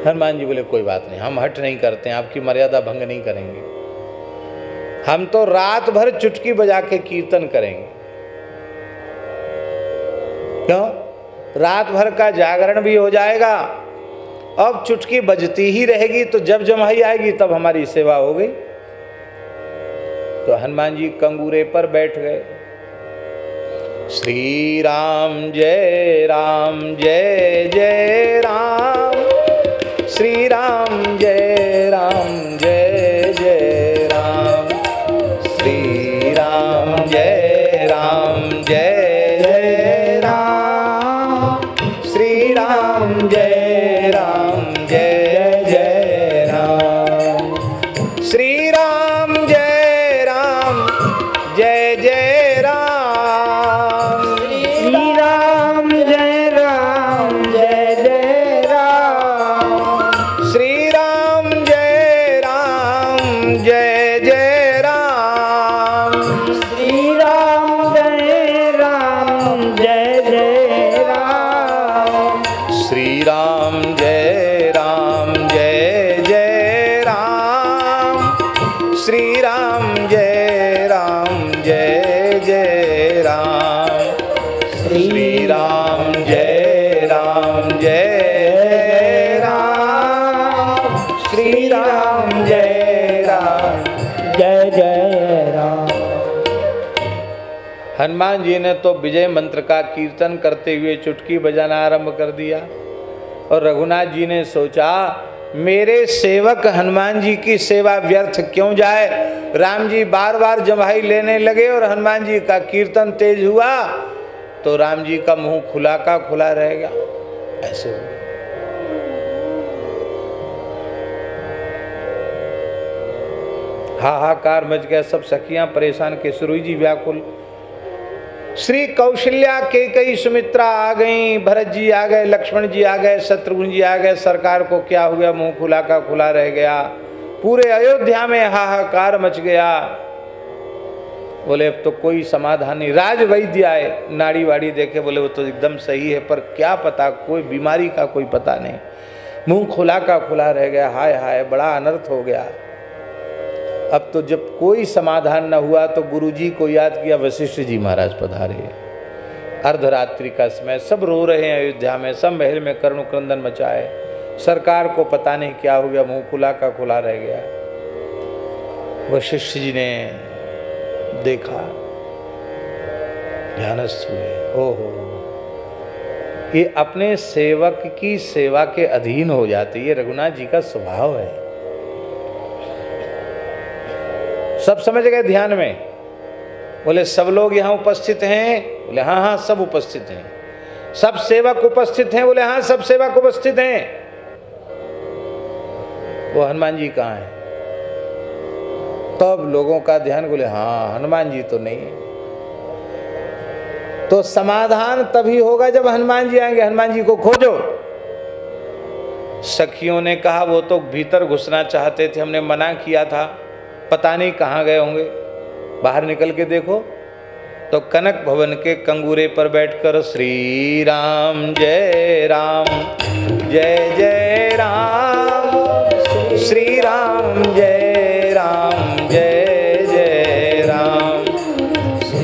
हनुमान जी बोले कोई बात नहीं, हम हट नहीं करते हैं, आपकी मर्यादा भंग नहीं करेंगे, हम तो रात भर चुटकी बजा के कीर्तन करेंगे। क्यों? रात भर का जागरण भी हो जाएगा, अब चुटकी बजती ही रहेगी, तो जब जम्हाई आएगी तब हमारी सेवा हो गई। तो हनुमान जी कंगूरे पर बैठ गए। श्री राम जय जय राम, श्री राम जय जय राम, श्री राम जय जय राम, श्री राम जय जय राम, श्री राम जय जय राम, श्री राम जय जय राम, श्री राम जय जय राम, श्री राम जय जय राम, श्री राम जय जय राम, श्री राम जय जय राम, श्री राम जय जय राम, श्री राम जय जय राम। हनुमान जी ने तो विजय मंत्र का कीर्तन करते हुए चुटकी बजाना आरंभ कर दिया, और रघुनाथ जी ने सोचा मेरे सेवक हनुमान जी की सेवा व्यर्थ क्यों जाए। राम जी बार बार जम्हाई लेने लगे और हनुमान जी का कीर्तन तेज हुआ, तो राम जी का मुंह खुला का खुला रहेगा। ऐसे हो हाहाकार मच गया, सब सखियां परेशान, केसरी जी व्याकुल, श्री कौशल्या केकई सुमित्रा आ गई, भरत जी आ गए, लक्ष्मण जी आ गए, शत्रुघ्न जी आ गए। सरकार को क्या हो गया, मुंह खुला का खुला रह गया। पूरे अयोध्या में हाहाकार मच गया। बोले अब तो कोई समाधान नहीं। राज वैद्य आए, नाड़ी वाड़ी देखे, बोले वो तो एकदम सही है, पर क्या पता, कोई बीमारी का कोई पता नहीं, मुंह खुला का खुला रह गया। हाय हाय बड़ा अनर्थ हो गया। अब तो जब कोई समाधान न हुआ तो गुरुजी को याद किया, वशिष्ठ जी महाराज पधारे। अर्धरात्रि का समय, सब रो रहे हैं अयोध्या में, सब महल में करुण क्रंदन मचाए। सरकार को पता नहीं क्या हो गया, मुंह खुला का खुला रह गया। वशिष्ठ जी ने देखा, ध्यानस्थ हुए, ओहो ये अपने सेवक की सेवा के अधीन हो जाते, ये रघुनाथ जी का स्वभाव है। सब समझ गए ध्यान में। बोले सब लोग यहाँ उपस्थित हैं? बोले हाँ हाँ सब उपस्थित हैं। सब सेवक उपस्थित हैं? बोले हाँ सब सेवक उपस्थित हैं। वो हनुमान जी कहाँ हैं? तब लोगों का ध्यान, बोले हाँ हनुमान जी तो नहीं है। तो समाधान तभी होगा जब हनुमान जी आएंगे। हनुमान जी को खोजो। सखियों ने कहा वो तो भीतर घुसना चाहते थे, हमने मना किया था, पता नहीं कहाँ गए होंगे। बाहर निकल के देखो तो कनक भवन के कंगूरे पर बैठकर श्री राम जय राम जय जय राम, श्री राम जय राम जय जय राम,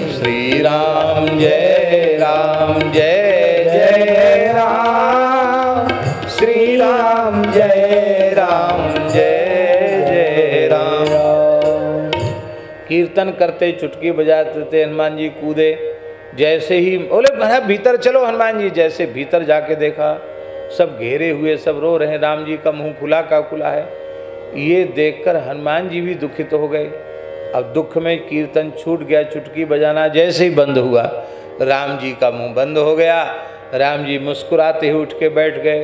श्री राम जय राम जय जय राम, श्री राम जय राम जय जय राम। कीर्तन करते चुटकी बजाते थे, हनुमान जी कूदे। जैसे ही बोले भला भीतर चलो हनुमान जी, जैसे भीतर जाके देखा सब घेरे हुए, सब रो रहे हैं, राम जी का मुंह खुला का खुला है। ये देखकर हनुमान जी भी दुखित हो गए। अब दुख में कीर्तन छूट गया, चुटकी बजाना जैसे ही बंद हुआ राम जी का मुंह बंद हो गया। राम जी मुस्कुराते हुए उठ के बैठ गए।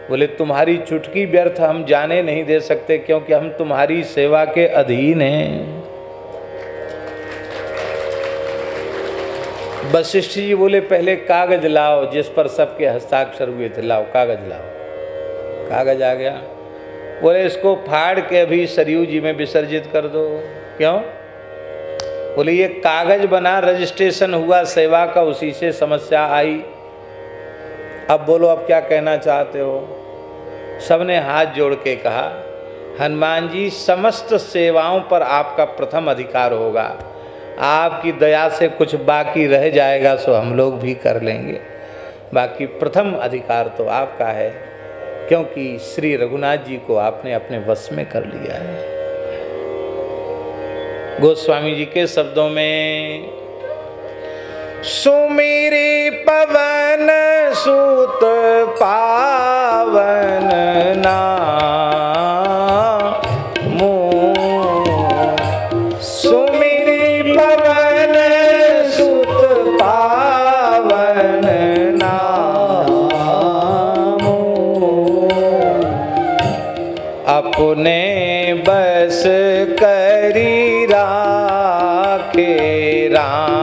बोले तुम्हारी चुटकी व्यर्थ हम जाने नहीं दे सकते, क्योंकि हम तुम्हारी सेवा के अधीन हैं। वशिष्ठ जी बोले पहले कागज लाओ जिस पर सबके हस्ताक्षर हुए थे, लाओ कागज लाओ। कागज आ गया। बोले इसको फाड़ के अभी सरयू जी में विसर्जित कर दो। क्यों? बोले ये कागज बना, रजिस्ट्रेशन हुआ सेवा का, उसी से समस्या आई। अब बोलो अब क्या कहना चाहते हो? सबने हाथ जोड़ के कहा हनुमान जी समस्त सेवाओं पर आपका प्रथम अधिकार होगा, आपकी दया से कुछ बाकी रह जाएगा सो हम लोग भी कर लेंगे, बाकी प्रथम अधिकार तो आपका है, क्योंकि श्री रघुनाथ जी को आपने अपने वश में कर लिया है। गोस्वामी जी के शब्दों में सुमिरी पवन सुत पावन नामो, सुमिरी पवन सुत पावन नामो, अपने बस करी राखे राम,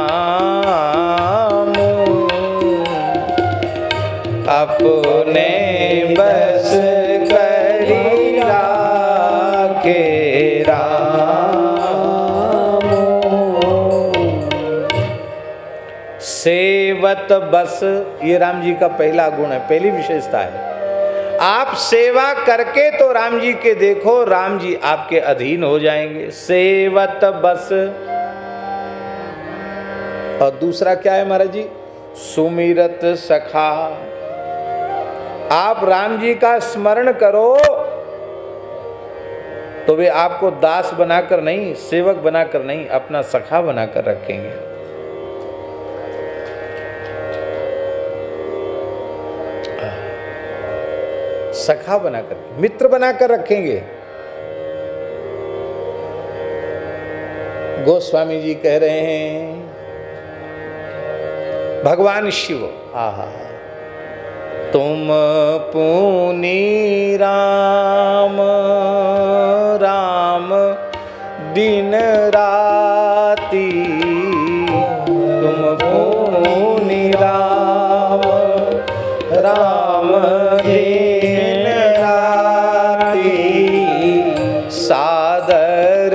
अपने बस करी राखे राम। सेवत बस, ये राम जी का पहला गुण है, पहली विशेषता है। आप सेवा करके तो राम जी के देखो, राम जी आपके अधीन हो जाएंगे। सेवत बस। और दूसरा क्या है महाराज जी? सुमिरत सखा। आप राम जी का स्मरण करो तो वे आपको दास बनाकर नहीं, सेवक बनाकर नहीं, अपना सखा बनाकर रखेंगे। सखा बनाकर, मित्र बनाकर रखेंगे। गोस्वामी जी कह रहे हैं भगवान शिव, आहा तुम पुनी राम राम दिन राती, तुम पुनी राम राम दिन राती, सादर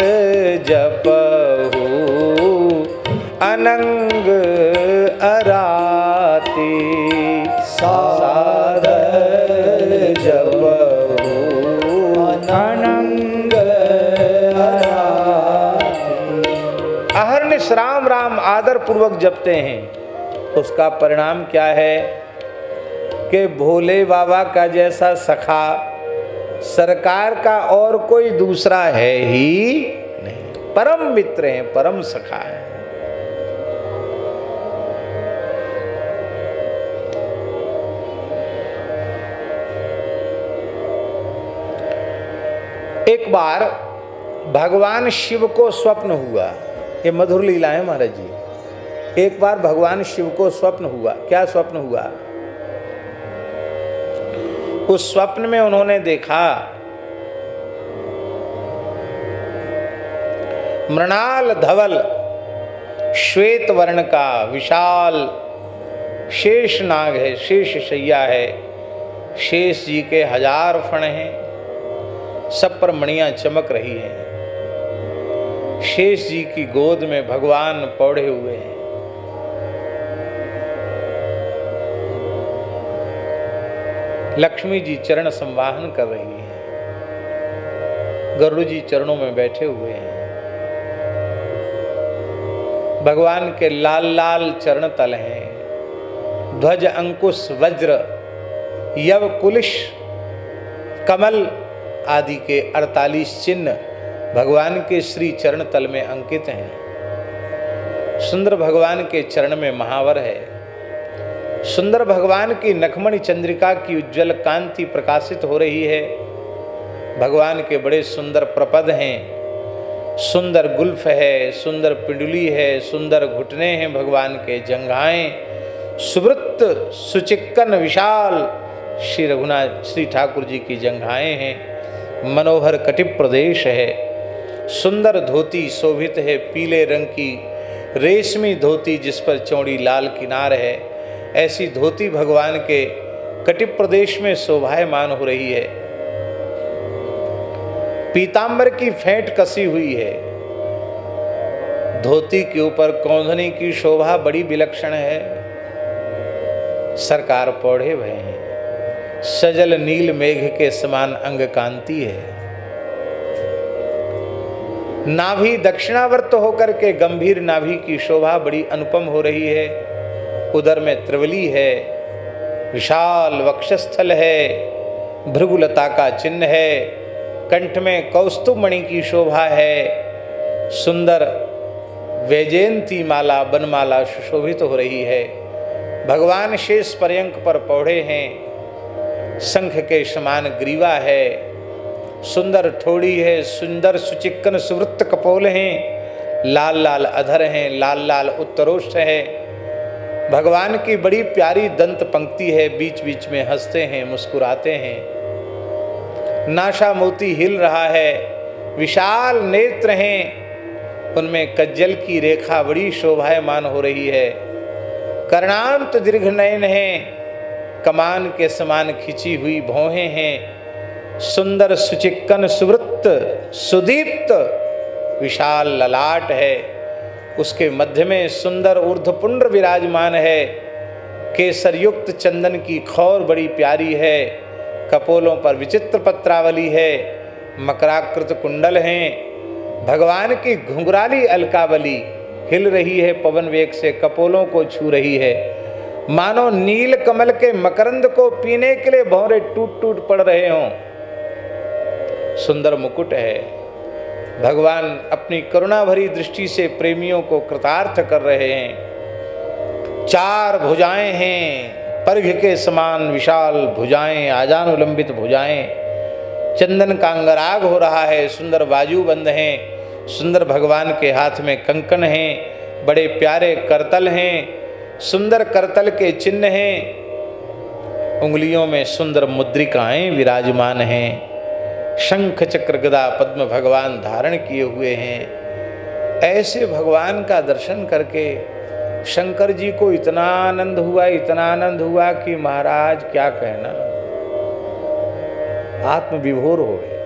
जपहु अनंग अराती, सादर जपहु अनंग अराती। अहर्निश राम राम आदर पूर्वक जपते हैं, उसका परिणाम क्या है कि भोले बाबा का जैसा सखा सरकार का और कोई दूसरा है ही नहीं। परम मित्र हैं, परम सखा है। एक बार भगवान शिव को स्वप्न हुआ, ये मधुर लीला है महाराज जी। एक बार भगवान शिव को स्वप्न हुआ। क्या स्वप्न हुआ? उस स्वप्न में उन्होंने देखा मृणाल धवल श्वेत वर्ण का विशाल शेष नाग है, शेष शैया है, शेष जी के 1000 फण हैं, सब पर मणियां चमक रही हैं। शेष जी की गोद में भगवान पौड़े हुए हैं। लक्ष्मी जी चरण संवाहन कर रही हैं। गरुड़ जी चरणों में बैठे हुए हैं। भगवान के लाल लाल चरण तल हैं। ध्वज अंकुश वज्र यव कुलिश कमल आदि के 48 चिन्ह भगवान के श्री चरण तल में अंकित हैं। सुंदर भगवान के चरण में महावर है। सुंदर भगवान की नखमणि चंद्रिका की उज्जवल कांति प्रकाशित हो रही है। भगवान के बड़े सुंदर प्रपद हैं। सुंदर गुल्फ है, सुंदर पिंडुली है, सुंदर घुटने हैं भगवान के, जंघाएं सुवृत्त सुचिक्कन विशाल श्री रघुनाथ श्री ठाकुर जी की जंघाएं हैं। मनोहर कटिप प्रदेश है। सुंदर धोती शोभित है, पीले रंग की रेशमी धोती जिस पर चौड़ी लाल किनार है। ऐसी धोती भगवान के कटिप प्रदेश में शोभायमान हो रही है। पीतांबर की फेंट कसी हुई है। धोती के ऊपर कौंधनी की शोभा बड़ी विलक्षण है। सरकार पौड़े हुए हैं। सजल नील मेघ के समान अंग कांति है। नाभि दक्षिणावर्त होकर के गंभीर नाभि की शोभा बड़ी अनुपम हो रही है। उदर में त्रिवली है। विशाल वक्षस्थल है। भृगुलता का चिन्ह है। कंठ में कौस्तुभ मणि की शोभा है। सुंदर वैजयंती माला बनमाला सुशोभित हो रही है। भगवान शेष पर्यंक पर पौड़े हैं। शंख के समान ग्रीवा है। सुंदर ठोड़ी है। सुंदर सुचिक्कन सुवृत्त कपोल हैं। लाल लाल अधर हैं। लाल लाल उत्तरोष्ठ है। भगवान की बड़ी प्यारी दंत पंक्ति है। बीच बीच में हंसते हैं, मुस्कुराते हैं। नासा मोती हिल रहा है। विशाल नेत्र हैं। उनमें कज्जल की रेखा बड़ी शोभायमान हो रही है। कर्णांत दीर्घ नयन हैं। कमान के समान खिंची हुई भौहें हैं। सुंदर सुचिक्कन सुवृत्त सुदीप्त विशाल ललाट है। उसके मध्य में सुंदर ऊर्ध्वपुंड्र विराजमान है। केसर युक्त चंदन की खौर बड़ी प्यारी है। कपोलों पर विचित्र पत्रावली है। मकराकृत कुंडल हैं। भगवान की घुंघराली अलकावली हिल रही है, पवन वेग से कपोलों को छू रही है। मानो नील कमल के मकरंद को पीने के लिए भौरे टूट टूट पड़ रहे हों। सुंदर मुकुट है। भगवान अपनी करुणा भरी दृष्टि से प्रेमियों को कृतार्थ कर रहे हैं। 4 भुजाएं हैं। पर्घ के समान विशाल भुजाएं, आजानुलंबित भुजाएं। चंदन का अंगराग हो रहा है। सुंदर बाजूबंद हैं। सुंदर भगवान के हाथ में कंकन हैं। बड़े प्यारे करतल हैं। सुंदर करतल के चिन्ह हैं। उंगलियों में सुंदर मुद्रिकाएं विराजमान हैं। शंख चक्र गदा पद्म भगवान धारण किए हुए हैं। ऐसे भगवान का दर्शन करके शंकर जी को इतना आनंद हुआ कि महाराज क्या कहना, आत्मविभोर हो गए।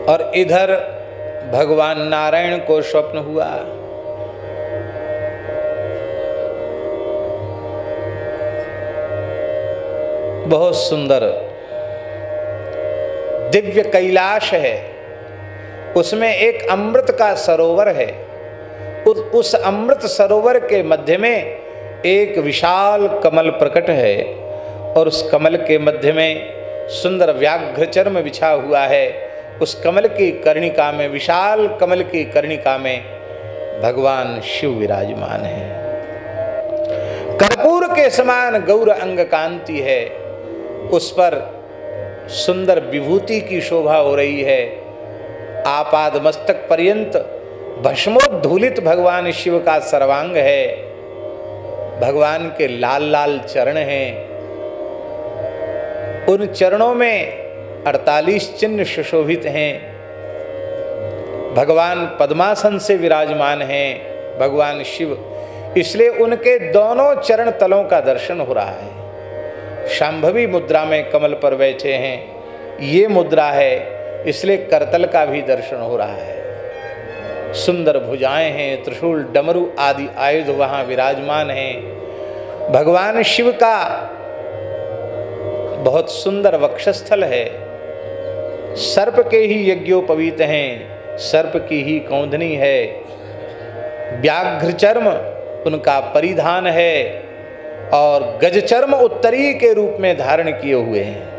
और इधर भगवान नारायण को स्वप्न हुआ। बहुत सुंदर दिव्य कैलाश है। उसमें एक अमृत का सरोवर है। उस अमृत सरोवर के मध्य में एक विशाल कमल प्रकट है। और उस कमल के मध्य में सुंदर व्याघ्र चर्म बिछा हुआ है। उस कमल की कर्णिका में, विशाल कमल की कर्णिका में भगवान शिव विराजमान है। कर्पूर के समान गौर अंग कांति है। उस पर सुंदर विभूति की शोभा हो रही है। आपाद मस्तक पर्यंत भस्मोद्धूलित भगवान शिव का सर्वांग है। भगवान के लाल लाल चरण हैं। उन चरणों में 48 चिन्ह सुशोभित हैं। भगवान पद्मासन से विराजमान हैं। भगवान शिव इसलिए उनके दोनों चरण तलों का दर्शन हो रहा है। शांभवी मुद्रा में कमल पर बैठे हैं, ये मुद्रा है, इसलिए करतल का भी दर्शन हो रहा है। सुंदर भुजाएं हैं, त्रिशूल डमरू आदि आयुध वहां विराजमान हैं। भगवान शिव का बहुत सुंदर वक्षस्थल है। सर्प के ही यज्ञोपवीत हैं, सर्प की ही कौंधनी है। व्याघ्र चर्म उनका परिधान है और गजचर्म उत्तरी के रूप में धारण किए हुए हैं।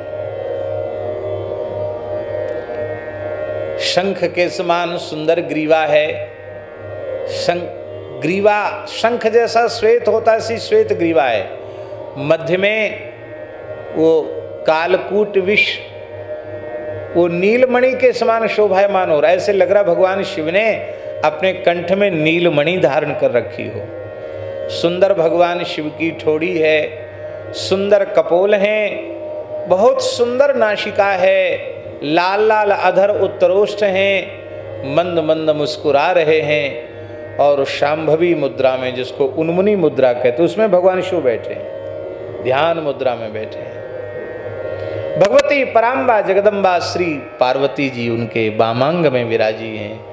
शंख के समान सुंदर ग्रीवा है। ग्रीवा शंख जैसा श्वेत होता है, ऐसी श्वेत ग्रीवा है। मध्य में वो कालकूट विष वो नीलमणि के समान शोभायमान हो रहा है। ऐसे लग रहा भगवान शिव ने अपने कंठ में नीलमणि धारण कर रखी हो। सुंदर भगवान शिव की ठोड़ी है, सुंदर कपोल हैं, बहुत सुंदर नासिका है, लाल लाल अधर उत्तरोष्ठ हैं, मंद मंद मुस्कुरा रहे हैं। और शांभवी मुद्रा में, जिसको उन्मुनी मुद्रा कहते, उसमें भगवान शिव बैठे हैं, ध्यान मुद्रा में बैठे हैं। भगवती पराम्बा जगदम्बा श्री पार्वती जी उनके वामांग में विराजी हैं।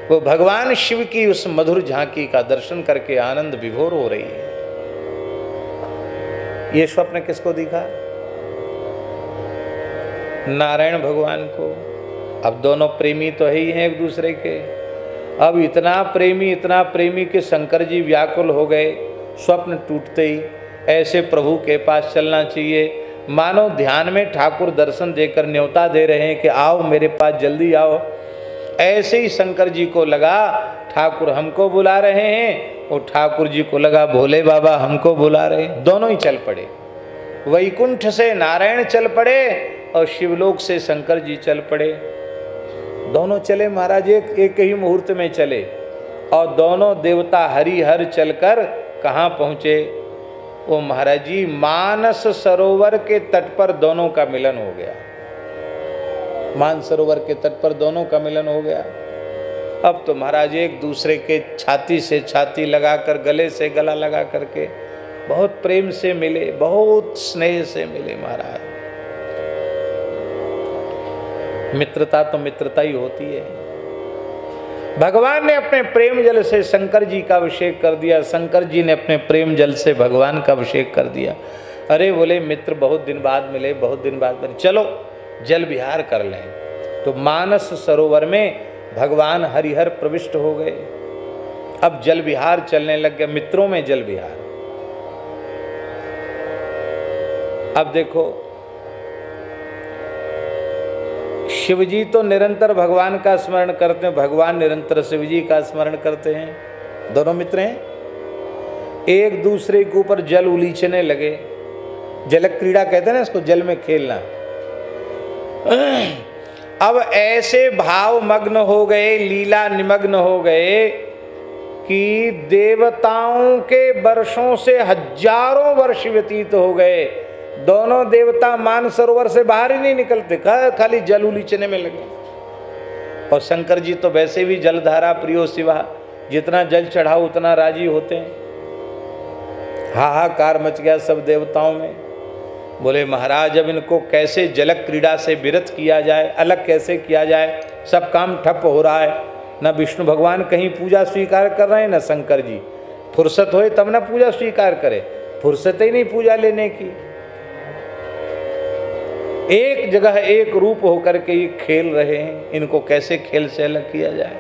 वो भगवान शिव की उस मधुर झांकी का दर्शन करके आनंद विभोर हो रही है। ये स्वप्न किसको दिखा? नारायण भगवान को। अब दोनों प्रेमी तो है ही हैं एक दूसरे के। अब इतना प्रेमी कि शंकर जी व्याकुल हो गए। स्वप्न टूटते ही ऐसे प्रभु के पास चलना चाहिए, मानो ध्यान में ठाकुर दर्शन देकर न्योता दे रहे हैं कि आओ मेरे पास, जल्दी आओ। ऐसे ही शंकर जी को लगा ठाकुर हमको बुला रहे हैं, और ठाकुर जी को लगा भोले बाबा हमको बुला रहे हैं। दोनों ही चल पड़े। वैकुंठ से नारायण चल पड़े और शिवलोक से शंकर जी चल पड़े। दोनों चले महाराज, एक ही मुहूर्त में चले। और दोनों देवता हरिहर चलकर कहाँ पहुँचे? वो महाराज जी मानस सरोवर के तट पर दोनों का मिलन हो गया। मानस सरोवर के तट पर दोनों का मिलन हो गया। अब तो महाराज एक दूसरे के छाती से छाती लगाकर, गले से गला लगा करके बहुत प्रेम से मिले, बहुत स्नेह से मिले महाराज। मित्रता तो मित्रता ही होती है। भगवान ने अपने प्रेम जल से शंकर जी का अभिषेक कर दिया, शंकर जी ने अपने प्रेम जल से भगवान का अभिषेक कर दिया। अरे बोले मित्र बहुत दिन बाद मिले, बहुत दिन बाद मिले, चलो जल विहार कर लें। तो मानस सरोवर में भगवान हरिहर प्रविष्ट हो गए। अब जल विहार चलने लग गया, मित्रों में जल विहार। अब देखो शिवजी तो निरंतर भगवान का स्मरण करते हैं, भगवान निरंतर शिवजी का स्मरण करते हैं। दोनों मित्र हैं, एक दूसरे के ऊपर जल उलीचने लगे। जल क्रीड़ा कहते हैं ना इसको, जल में खेलना। अब ऐसे भाव मग्न हो गए, लीला निमग्न हो गए कि देवताओं के वर्षों से हजारों वर्ष व्यतीत हो गए। दोनों देवता मानसरोवर से बाहर ही नहीं निकलते, खाली जल उलीचने में लगे। और शंकर जी तो वैसे भी जलधारा प्रियो शिवा, जितना जल चढ़ाओ उतना राजी होते हैं। हाहाकार मच गया सब देवताओं में। बोले महाराज अब इनको कैसे जल क्रीड़ा से विरत किया जाए, अलग कैसे किया जाए? सब काम ठप हो रहा है। न विष्णु भगवान कहीं पूजा स्वीकार कर रहे हैं, न शंकर जी। फुर्सत होए तब ना पूजा स्वीकार करे, फुर्सत ही नहीं पूजा लेने की। एक जगह एक रूप होकर के ये खेल रहे हैं, इनको कैसे खेल से अलग किया जाए?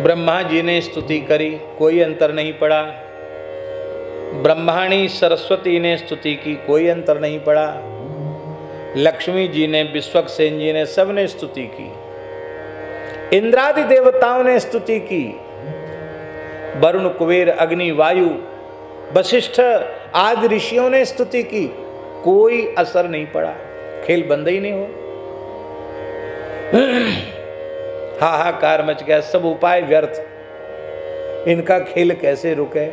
ब्रह्मा जी ने स्तुति करी, कोई अंतर नहीं पड़ा। ब्रह्माणी सरस्वती ने स्तुति की, कोई अंतर नहीं पड़ा। लक्ष्मी जी ने, विश्वक्सेन जी ने, सब ने स्तुति की। इंद्रादि देवताओं ने स्तुति की। वरुण, कुबेर, अग्नि, वायु, वशिष्ठ आदि ऋषियों ने स्तुति की, कोई असर नहीं पड़ा। खेल बंद ही नहीं हो। हाहाकार मच गया, सब उपाय व्यर्थ। इनका खेल कैसे रुके?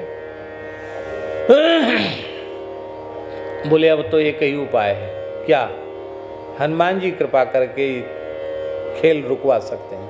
बोले अब तो एक ही उपाय है। क्या? हनुमान जी कृपा करके खेल रुकवा सकते हैं।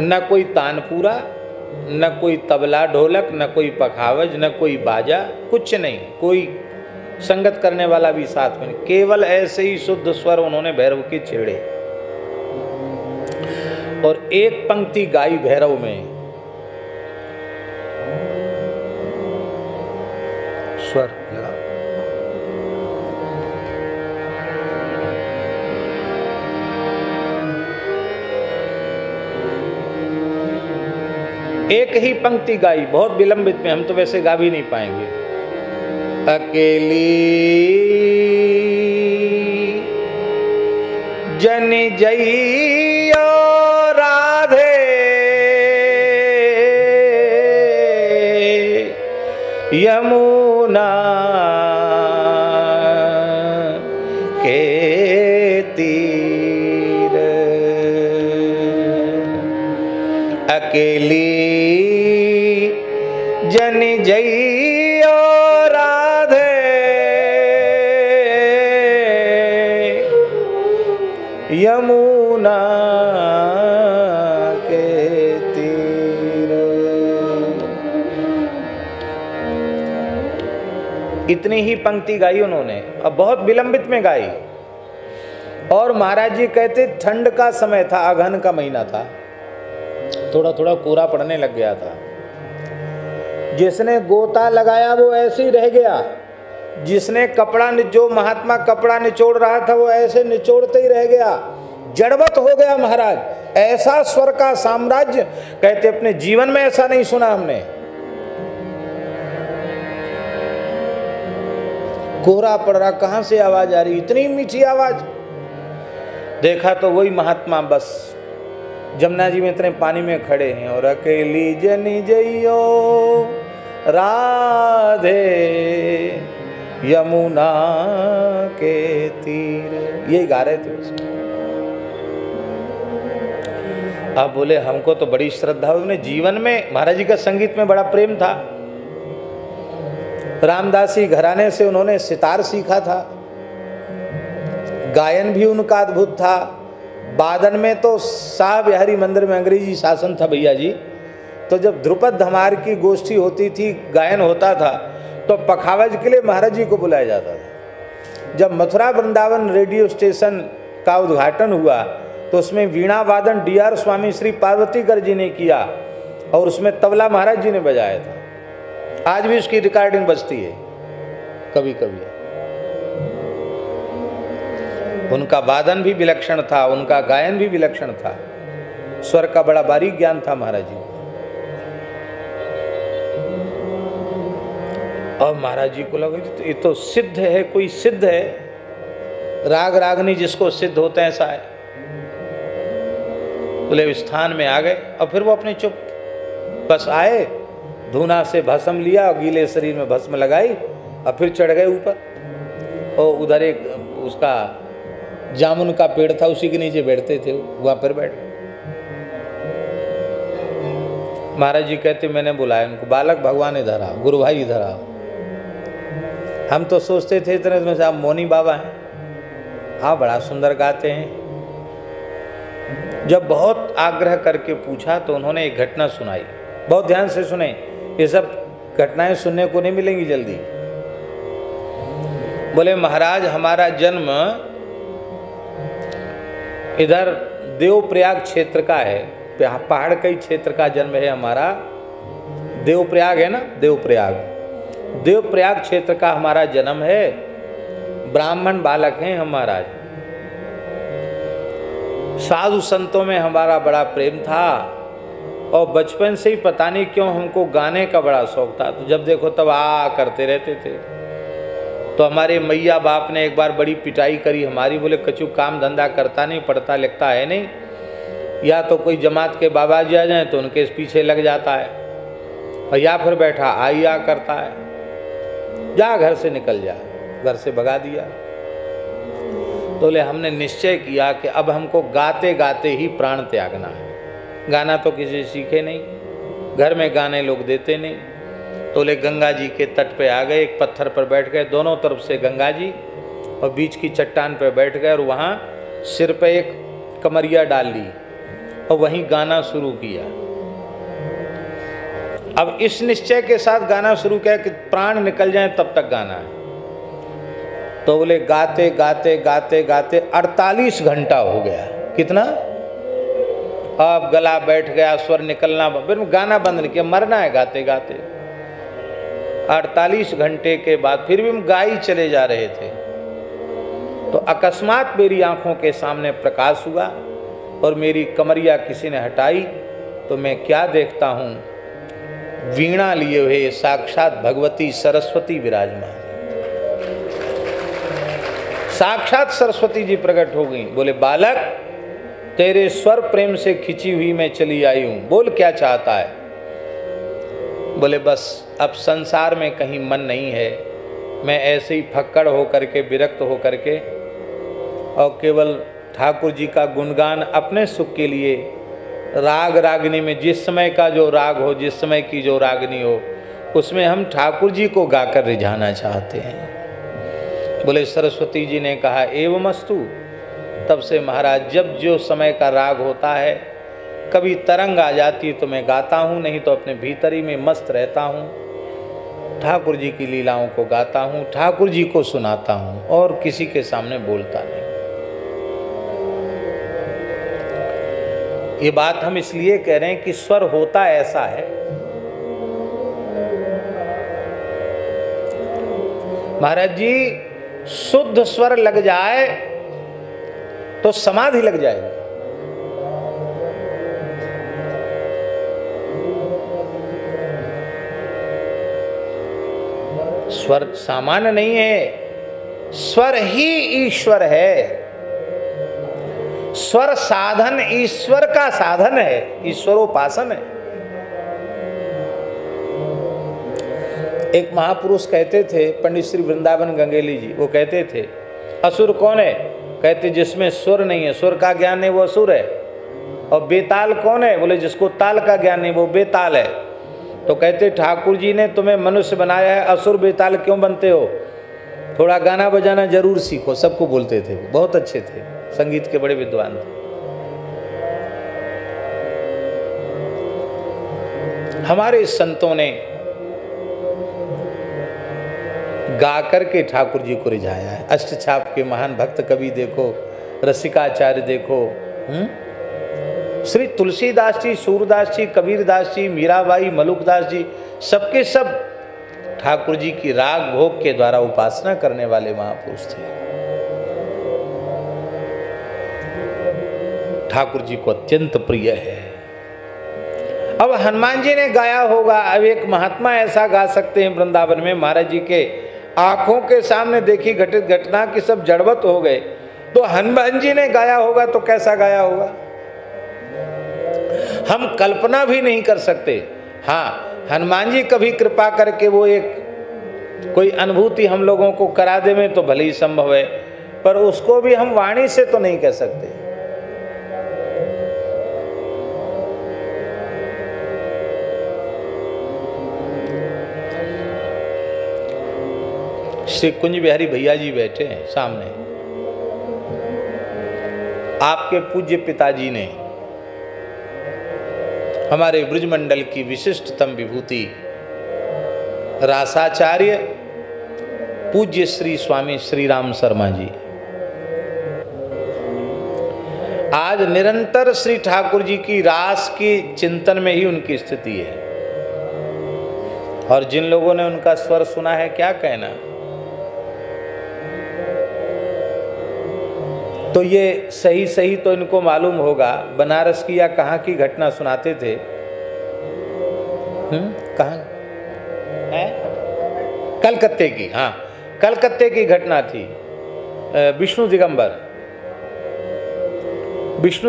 न कोई तानपूरा, न कोई तबला ढोलक, न कोई पखावज, न कोई बाजा, कुछ नहीं, कोई संगत करने वाला भी साथ में नहीं। केवल ऐसे ही शुद्ध स्वर उन्होंने भैरव के छेड़े और एक पंक्ति गाई भैरव में। स्वर लगा, एक ही पंक्ति गाई, बहुत विलंबित में, हम तो वैसे गा भी नहीं पाएंगे। अकेली जन जइयो राधे, यमुना के तीर, अकेली जन जइयो राधे, यमुना के तीर। इतनी ही पंक्ति गाई उन्होंने, अब बहुत विलंबित में गाई। और महाराज जी कहते ठंड का समय था, अगहन का महीना था, थोड़ा थोड़ा कोहरा पड़ने लग गया था। जिसने गोता लगाया वो ऐसे ही रह गया, जिसने कपड़ा जो महात्मा कपड़ा निचोड़ रहा था वो ऐसे निचोड़ते ही रह गया, जड़वत हो गया महाराज। ऐसा स्वर का साम्राज्य कहते अपने जीवन में ऐसा नहीं सुना हमने। कोहरा पड़ रहा, कहां से आवाज आ रही, इतनी मीठी आवाज। देखा तो वही महात्मा बस जमुना जी में इतने पानी में खड़े हैं और अकेली जनी जइयो राधे, यमुना के तीर, यही गा रहे थे उसमें। अब बोले हमको तो बड़ी श्रद्धा हुई, उन्हें जीवन में महाराज जी का संगीत में बड़ा प्रेम था। रामदासी घराने से उन्होंने सितार सीखा था, गायन भी उनका अद्भुत था। बादन में तो शाह बिहारी मंदिर में अंग्रेजी शासन था भैया जी, तो जब ध्रुपद धमार की गोष्ठी होती थी, गायन होता था, तो पखावज के लिए महाराज जी को बुलाया जाता था। जब मथुरा वृंदावन रेडियो स्टेशन का उद्घाटन हुआ तो उसमें वीणा वादन DR स्वामी श्री पार्वतीकर जी ने किया और उसमें तबला महाराज जी ने बजाया था। आज भी उसकी रिकॉर्डिंग बजती है कभी कभी। उनका वादन भी विलक्षण था, उनका गायन भी विलक्षण था, स्वर का बड़ा बारीक ज्ञान था महाराज जी को। और महाराज जी को लगा तो ये तो सिद्ध है, कोई सिद्ध है, राग रागनी जिसको सिद्ध होते हैं ऐसा है। बोले स्थान में आ गए और फिर वो अपने चुप बस आए, धूना से भस्म लिया, गीले शरीर में भस्म लगाई और फिर चढ़ गए ऊपर। और उधर एक उसका जामुन का पेड़ था, उसी के नीचे बैठते थे, वहां पर बैठ गए। महाराज जी कहते मैंने बुलाया उनको, बालक भगवान इधर आओ, गुरु भाई इधर आओ। हम तो सोचते थे इतने में से आप मौनी बाबा हैं, हाँ बड़ा सुंदर गाते हैं। जब बहुत आग्रह करके पूछा तो उन्होंने एक घटना सुनाई, बहुत ध्यान से सुने, ये सब घटनाएं सुनने को नहीं मिलेंगी जल्दी। बोले महाराज हमारा जन्म इधर देवप्रयाग क्षेत्र का है, पहाड़ के क्षेत्र का जन्म है हमारा। देवप्रयाग है ना, देवप्रयाग क्षेत्र का हमारा जन्म है। ब्राह्मण बालक हैं हम महाराज। साधु संतों में हमारा बड़ा प्रेम था और बचपन से ही पता नहीं क्यों हमको गाने का बड़ा शौक था, तो जब देखो तब आ करते रहते थे। तो हमारे मैया बाप ने एक बार बड़ी पिटाई करी हमारी, बोले कचू काम धंधा करता नहीं, पढ़ता लिखता है नहीं, या तो कोई जमात के बाबा जी आ जाए तो उनके पीछे लग जाता है, और या फिर बैठा आ करता है, जा घर से निकल जा, घर से भगा दिया। तो बोले हमने निश्चय किया कि अब हमको गाते गाते ही प्राण त्यागना है। गाना तो किसी सीखे नहीं, घर में गाने लोग देते नहीं। तो बोले गंगा जी के तट पे आ गए, एक पत्थर पर बैठ गए, दोनों तरफ से गंगा जी और बीच की चट्टान पर बैठ गए और वहाँ सिर पे एक कमरिया डाल ली और वहीं गाना शुरू किया। अब इस निश्चय के साथ गाना शुरू किया कि प्राण निकल जाए तब तक गाना है। तो बोले गाते गाते गाते गाते 48 घंटा हो गया। कितना? अब गला बैठ गया, स्वर निकलना, फिर गाना बंद नहीं किया, मरना है गाते गाते। 48 घंटे के बाद फिर भी हम गा ही चले जा रहे थे। तो अकस्मात मेरी आंखों के सामने प्रकाश हुआ और मेरी कमरिया किसी ने हटाई, तो मैं क्या देखता हूँ, वीणा लिए हुए साक्षात भगवती सरस्वती विराजमान। साक्षात सरस्वती जी प्रकट हो गई। बोले बालक, तेरे स्वर प्रेम से खिंची हुई मैं चली आई हूँ, बोल क्या चाहता है। बोले बस अब संसार में कहीं मन नहीं है, मैं ऐसे ही फक्कड़ होकर के, विरक्त होकर के, और केवल ठाकुर जी का गुणगान अपने सुख के लिए, राग रागनी में जिस समय का जो राग हो, जिस समय की जो रागनी हो, उसमें हम ठाकुर जी को गाकर रिझाना चाहते हैं। बोले सरस्वती जी ने कहा एवमस्तु। तब से महाराज जब जो समय का राग होता है, कभी तरंग आ जाती है तो मैं गाता हूँ, नहीं तो अपने भीतर ही में मस्त रहता हूँ, ठाकुर जी की लीलाओं को गाता हूँ, ठाकुर जी को सुनाता हूँ और किसी के सामने बोलता नहीं। ये बात हम इसलिए कह रहे हैं कि स्वर होता ऐसा है। महाराज जी शुद्ध स्वर लग जाए तो समाधि लग जाएगी। स्वर सामान्य नहीं है, स्वर ही ईश्वर है। स्वर साधन ईश्वर का साधन है, ईश्वरोपासन है। एक महापुरुष कहते थे, पंडित श्री वृंदावन गंगेली जी, वो कहते थे असुर कौन है? कहते जिसमें सुर नहीं है, सुर का ज्ञान नहीं वो असुर है। और बेताल कौन है? बोले जिसको ताल का ज्ञान नहीं वो बेताल है। तो कहते ठाकुर जी ने तुम्हें मनुष्य बनाया है, असुर बेताल क्यों बनते हो? थोड़ा गाना बजाना जरूर सीखो। सबको बोलते थे, बहुत अच्छे थे, संगीत के बड़े विद्वान थे। हमारे संतों ने गा करके ठाकुर जी को रिझाया है। अष्टछाप के महान भक्त कवि देखो, रसिकाचार्य देखो, श्री तुलसीदास जी, सूरदास जी, कबीरदास जी, मीराबाई, मलुकदास जी, सबके सब ठाकुर जी की राग भोग के द्वारा उपासना करने वाले महापुरुष थे। ठाकुर जी को अत्यंत प्रिय है। अब हनुमान जी ने गाया होगा, अब एक महात्मा ऐसा गा सकते हैं वृंदावन में, महाराज जी के आंखों के सामने देखी घटित घटना की सब जड़वत हो गए, तो हनुमान जी ने गाया होगा तो कैसा गाया होगा हम कल्पना भी नहीं कर सकते। हाँ, हनुमान जी कभी कृपा करके वो एक कोई अनुभूति हम लोगों को करा दे में तो भले ही संभव है, पर उसको भी हम वाणी से तो नहीं कह सकते। श्री कुंज बिहारी भैया जी बैठे हैं सामने। आपके पूज्य पिताजी ने हमारे ब्रजमंडल की विशिष्टतम विभूति रासाचार्य पूज्य श्री स्वामी श्री राम शर्मा जी आज निरंतर श्री ठाकुर जी की रास की चिंतन में ही उनकी स्थिति है। और जिन लोगों ने उनका स्वर सुना है, क्या कहना। तो ये सही सही तो इनको मालूम होगा, बनारस की या कहाँ की घटना सुनाते थे। कहाँ है? कलकत्ते की। हाँ, कलकत्ते की घटना थी। विष्णु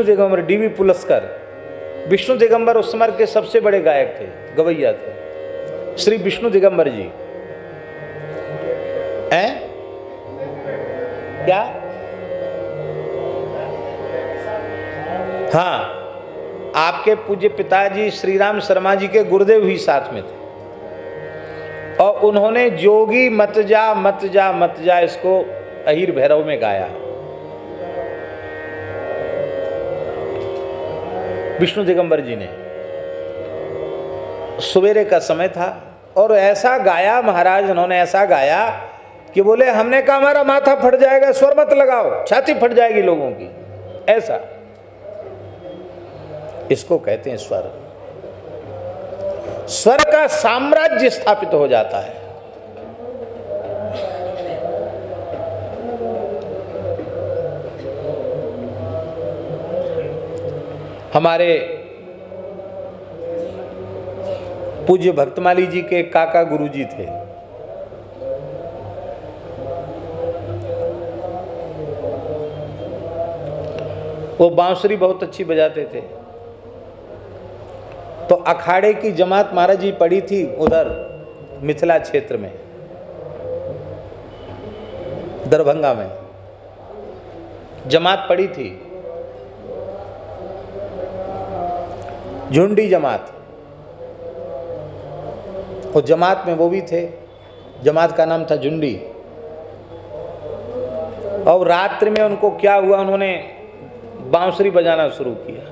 दिगंबर डीवी पुलस्कर। विष्णु दिगंबर उस समय के सबसे बड़े गायक थे, गवैया थे, श्री विष्णु दिगंबर जी। हैं क्या? हाँ, आपके पूज्य पिताजी श्री राम शर्मा जी के गुरुदेव भी साथ में थे, और उन्होंने जोगी मत जा मत जा मत जा इसको अहीर भैरव में गाया। विष्णु दिगंबर जी ने। सवेरे का समय था और ऐसा गाया महाराज, उन्होंने ऐसा गाया कि बोले हमने कहा हमारा माथा फट जाएगा, स्वर मत लगाओ, छाती फट जाएगी लोगों की। ऐसा इसको कहते हैं स्वर। स्वर का साम्राज्य स्थापित हो जाता है। हमारे पूज्य भक्तमाली जी के काका गुरुजी थे। वो बांसुरी बहुत अच्छी बजाते थे। तो अखाड़े की जमात महाराज जी पड़ी थी उधर मिथिला क्षेत्र में, दरभंगा में जमात पड़ी थी, झुंडी जमात। और जमात में वो भी थे, जमात का नाम था झुंडी। और रात्रि में उनको क्या हुआ, उन्होंने बांसुरी बजाना शुरू किया।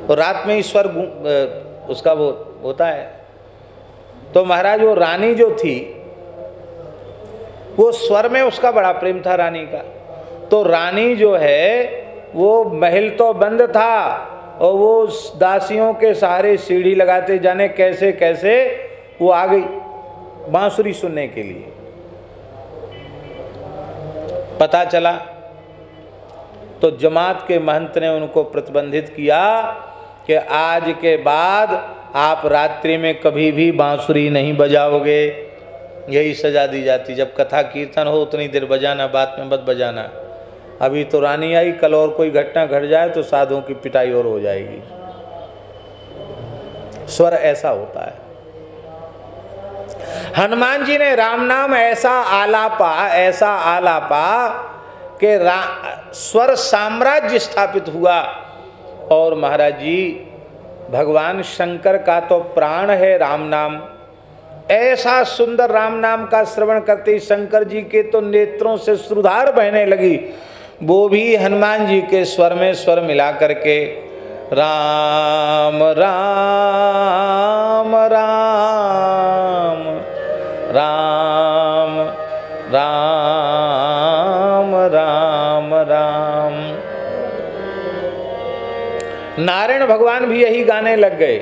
और रात में ईश्वर उसका वो होता है। तो महाराज वो रानी जो थी, वो स्वर में उसका बड़ा प्रेम था रानी का। तो रानी जो है वो महल तो बंद था और वो दासियों के सहारे सीढ़ी लगाते जाने कैसे कैसे वो आ गई बांसुरी सुनने के लिए। पता चला तो जमात के महंत ने उनको प्रतिबंधित किया कि आज के बाद आप रात्रि में कभी भी बांसुरी नहीं बजाओगे। यही सजा दी जाती, जब कथा कीर्तन हो उतनी देर बजाना, बाद में मत बजाना। अभी तो रानी आई, कल और कोई घटना घट जाए तो साधुओं की पिटाई और हो जाएगी। स्वर ऐसा होता है। हनुमान जी ने राम नाम ऐसा आलापा कि स्वर साम्राज्य स्थापित हुआ। और महाराज जी भगवान शंकर का तो प्राण है राम नाम। ऐसा सुंदर राम नाम का श्रवण करते ही शंकर जी के तो नेत्रों से श्रुधार बहने लगी। वो भी हनुमान जी के स्वर में स्वर मिला करके राम राम राम राम राम राम राम। नारायण भगवान भी यही गाने लग गए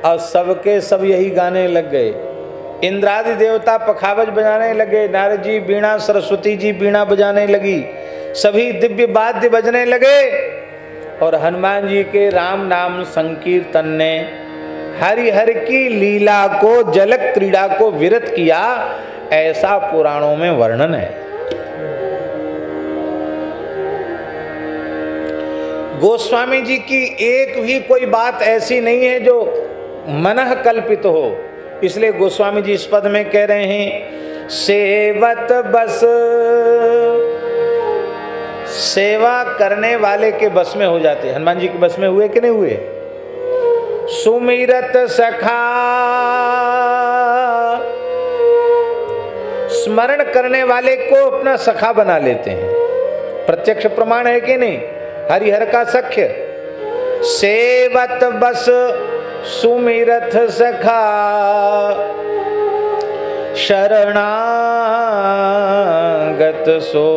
और सबके सब यही गाने लग गए। इंद्रादि देवता पखावज बजाने लगे, नारद जी बीणा, सरस्वती जी बीणा बजाने लगी, सभी दिव्य वाद्य बजने लगे। और हनुमान जी के राम नाम संकीर्तन ने हरिहर की लीला को, जलक क्रीड़ा को विरत किया, ऐसा पुराणों में वर्णन है। गोस्वामी जी की एक भी कोई बात ऐसी नहीं है जो मनः कल्पित हो। इसलिए गोस्वामी जी इस पद में कह रहे हैं सेवत बस, सेवा करने वाले के बस में हो जाते। हनुमान जी के बस में हुए कि नहीं हुए? सुमिरत सखा, स्मरण करने वाले को अपना सखा बना लेते हैं। प्रत्यक्ष प्रमाण है कि नहीं? हरिहर का सख्य। सेवत बस सुमिरत सखा, शरणागत सो।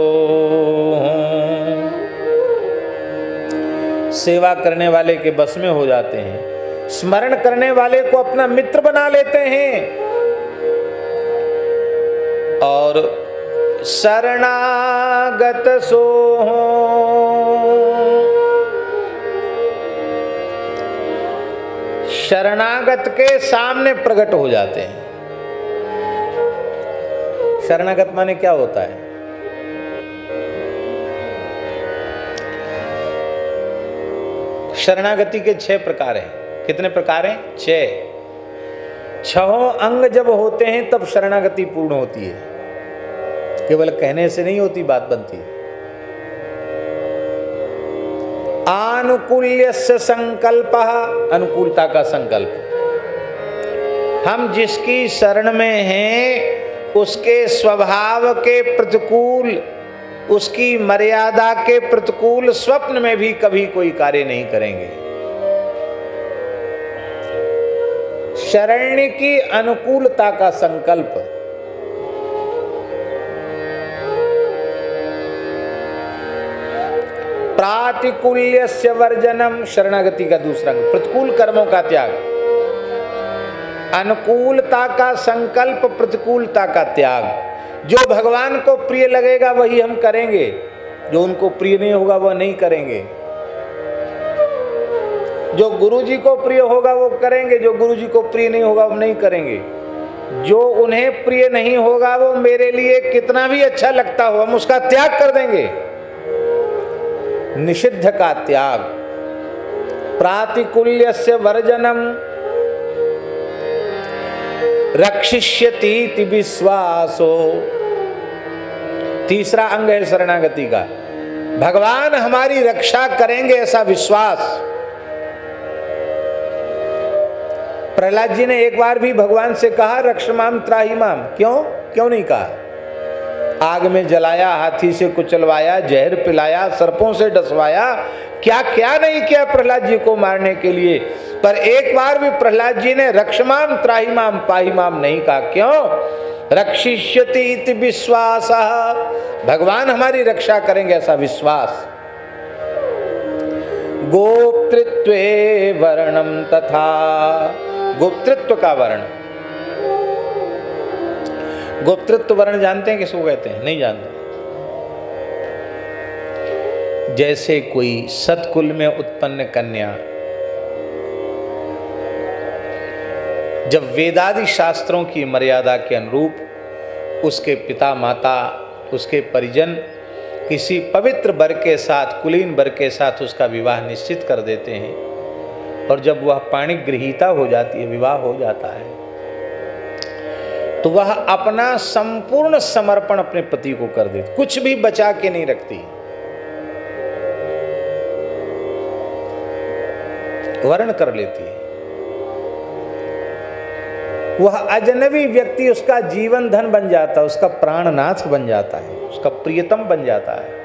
सेवा करने वाले के बस में हो जाते हैं, स्मरण करने वाले को अपना मित्र बना लेते हैं। और शरणागत सो, शरणागत के सामने प्रकट हो जाते हैं। शरणागत माने क्या होता है? शरणागति के 6 प्रकार हैं। कितने प्रकार हैं? 6। 6 अंग जब होते हैं तब शरणागति पूर्ण होती है। केवल कहने से नहीं होती, बात बनती है। आनुकूल्यस्य संकल्पः, अनुकूलता का संकल्प। हम जिसकी शरण में हैं उसके स्वभाव के प्रतिकूल उसकी मर्यादा के प्रतिकूल स्वप्न में भी कभी कोई कार्य नहीं करेंगे। शरण्य की अनुकूलता का संकल्प, प्रातिकूल्यस्य वर्जनम, शरणागति का दूसरा अंग, प्रतिकूल कर्मों का त्याग, अनुकूलता का संकल्प, प्रतिकूलता का त्याग। जो भगवान को प्रिय लगेगा वही हम करेंगे, जो उनको प्रिय नहीं होगा वह नहीं करेंगे। जो गुरुजी को प्रिय होगा वो करेंगे, जो गुरुजी को प्रिय नहीं होगा वो नहीं करेंगे। जो उन्हें प्रिय नहीं होगा वो मेरे लिए कितना भी अच्छा लगता हो हम उसका त्याग कर देंगे। निषिद्ध का त्याग, प्रातिकूल्यस्य वर्जनम, रक्षिष्यति विश्वासो। तीसरा अंग है शरणागति का, भगवान हमारी रक्षा करेंगे ऐसा विश्वास। प्रहलाद जी ने एक बार भी भगवान से कहा रक्षमाम त्राहिमाम, क्यों नहीं कहा? आग में जलाया, हाथी से कुचलवाया, जहर पिलाया, सर्पों से डसवाया, क्या क्या नहीं किया प्रहलाद जी को मारने के लिए, पर एक बार भी प्रहलाद जी ने रक्षमाम त्राहिमाम पाहिमाम नहीं कहा। क्यों? रक्षिष्यति इति विश्वासः, भगवान हमारी रक्षा करेंगे ऐसा विश्वास। गोप्तृत्वे वर्णम तथा, गोप्तृत्व का वर्ण, गोप्तृत्व वर्ण जानते हैं किसको कहते हैं? नहीं जानते। जैसे कोई सतकुल में उत्पन्न कन्या जब वेदादि शास्त्रों की मर्यादा के अनुरूप उसके पिता माता, उसके परिजन किसी पवित्र वर के साथ, कुलीन वर के साथ उसका विवाह निश्चित कर देते हैं, और जब वह पाणिग्रहीता हो जाती है, विवाह हो जाता है, तो वह अपना संपूर्ण समर्पण अपने पति को कर देती, कुछ भी बचा के नहीं रखती। वर्ण कर लेती है। वह अजनबी व्यक्ति उसका जीवन धन बन जाता है, उसका प्राणनाथ बन जाता है, उसका प्रियतम बन जाता है,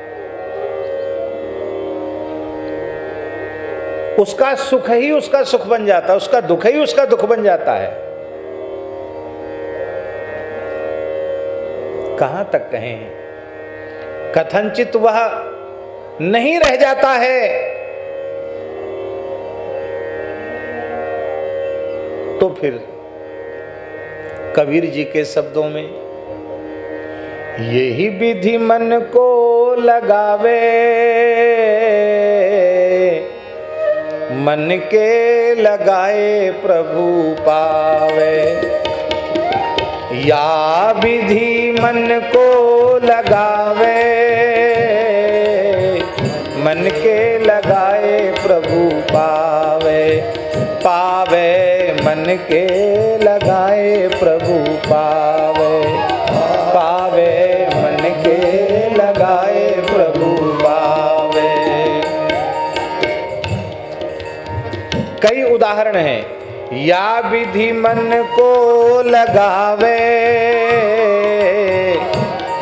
उसका सुख ही उसका सुख बन जाता है, उसका दुख ही उसका दुख बन जाता है। कहां तक कहें, कथनचित वह नहीं रह जाता है, तो फिर कबीर जी के शब्दों में, यही विधि मन को लगावे, मन के लगाए प्रभु पावे। या विधि मन को लगावे, मन के लगाए प्रभु पावे, पावे मन के लगाए प्रभु पावे, पावे मन के लगाए प्रभु पावे। कई उदाहरण हैं। या विधि मन को लगावे,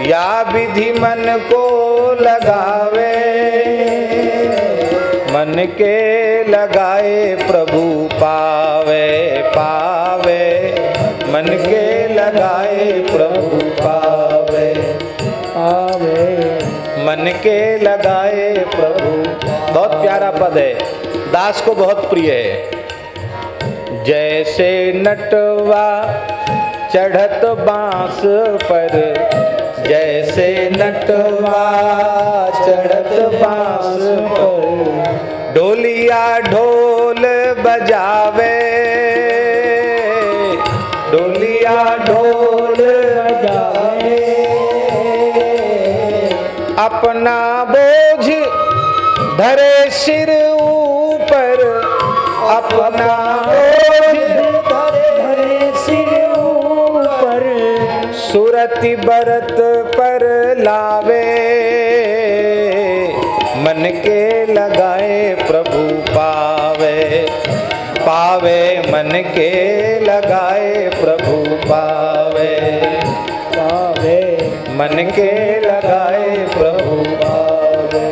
या विधि मन को लगावे, मन के लगाए प्रभु पावे, पावे मन के लगाए प्रभु पावे, पावे मन के लगाए प्रभु। बहुत प्यारा पद है, दास को बहुत प्रिय है। जैसे नटवा चढ़त बांस पर, जैसे नटवा चढ़त बांस पर, ढोलिया ढोल बजावे, ढोलिया ढोल बजावे, अपना बोझ धरे सिर ऊपर, अपना बोझ धरे सिर ऊपर, सुरति बरत पर लावे, मन के लगाए प्रभु पावे, पावे मन के लगाए प्रभु पावे, पावे मन के लगाए प्रभु पावे।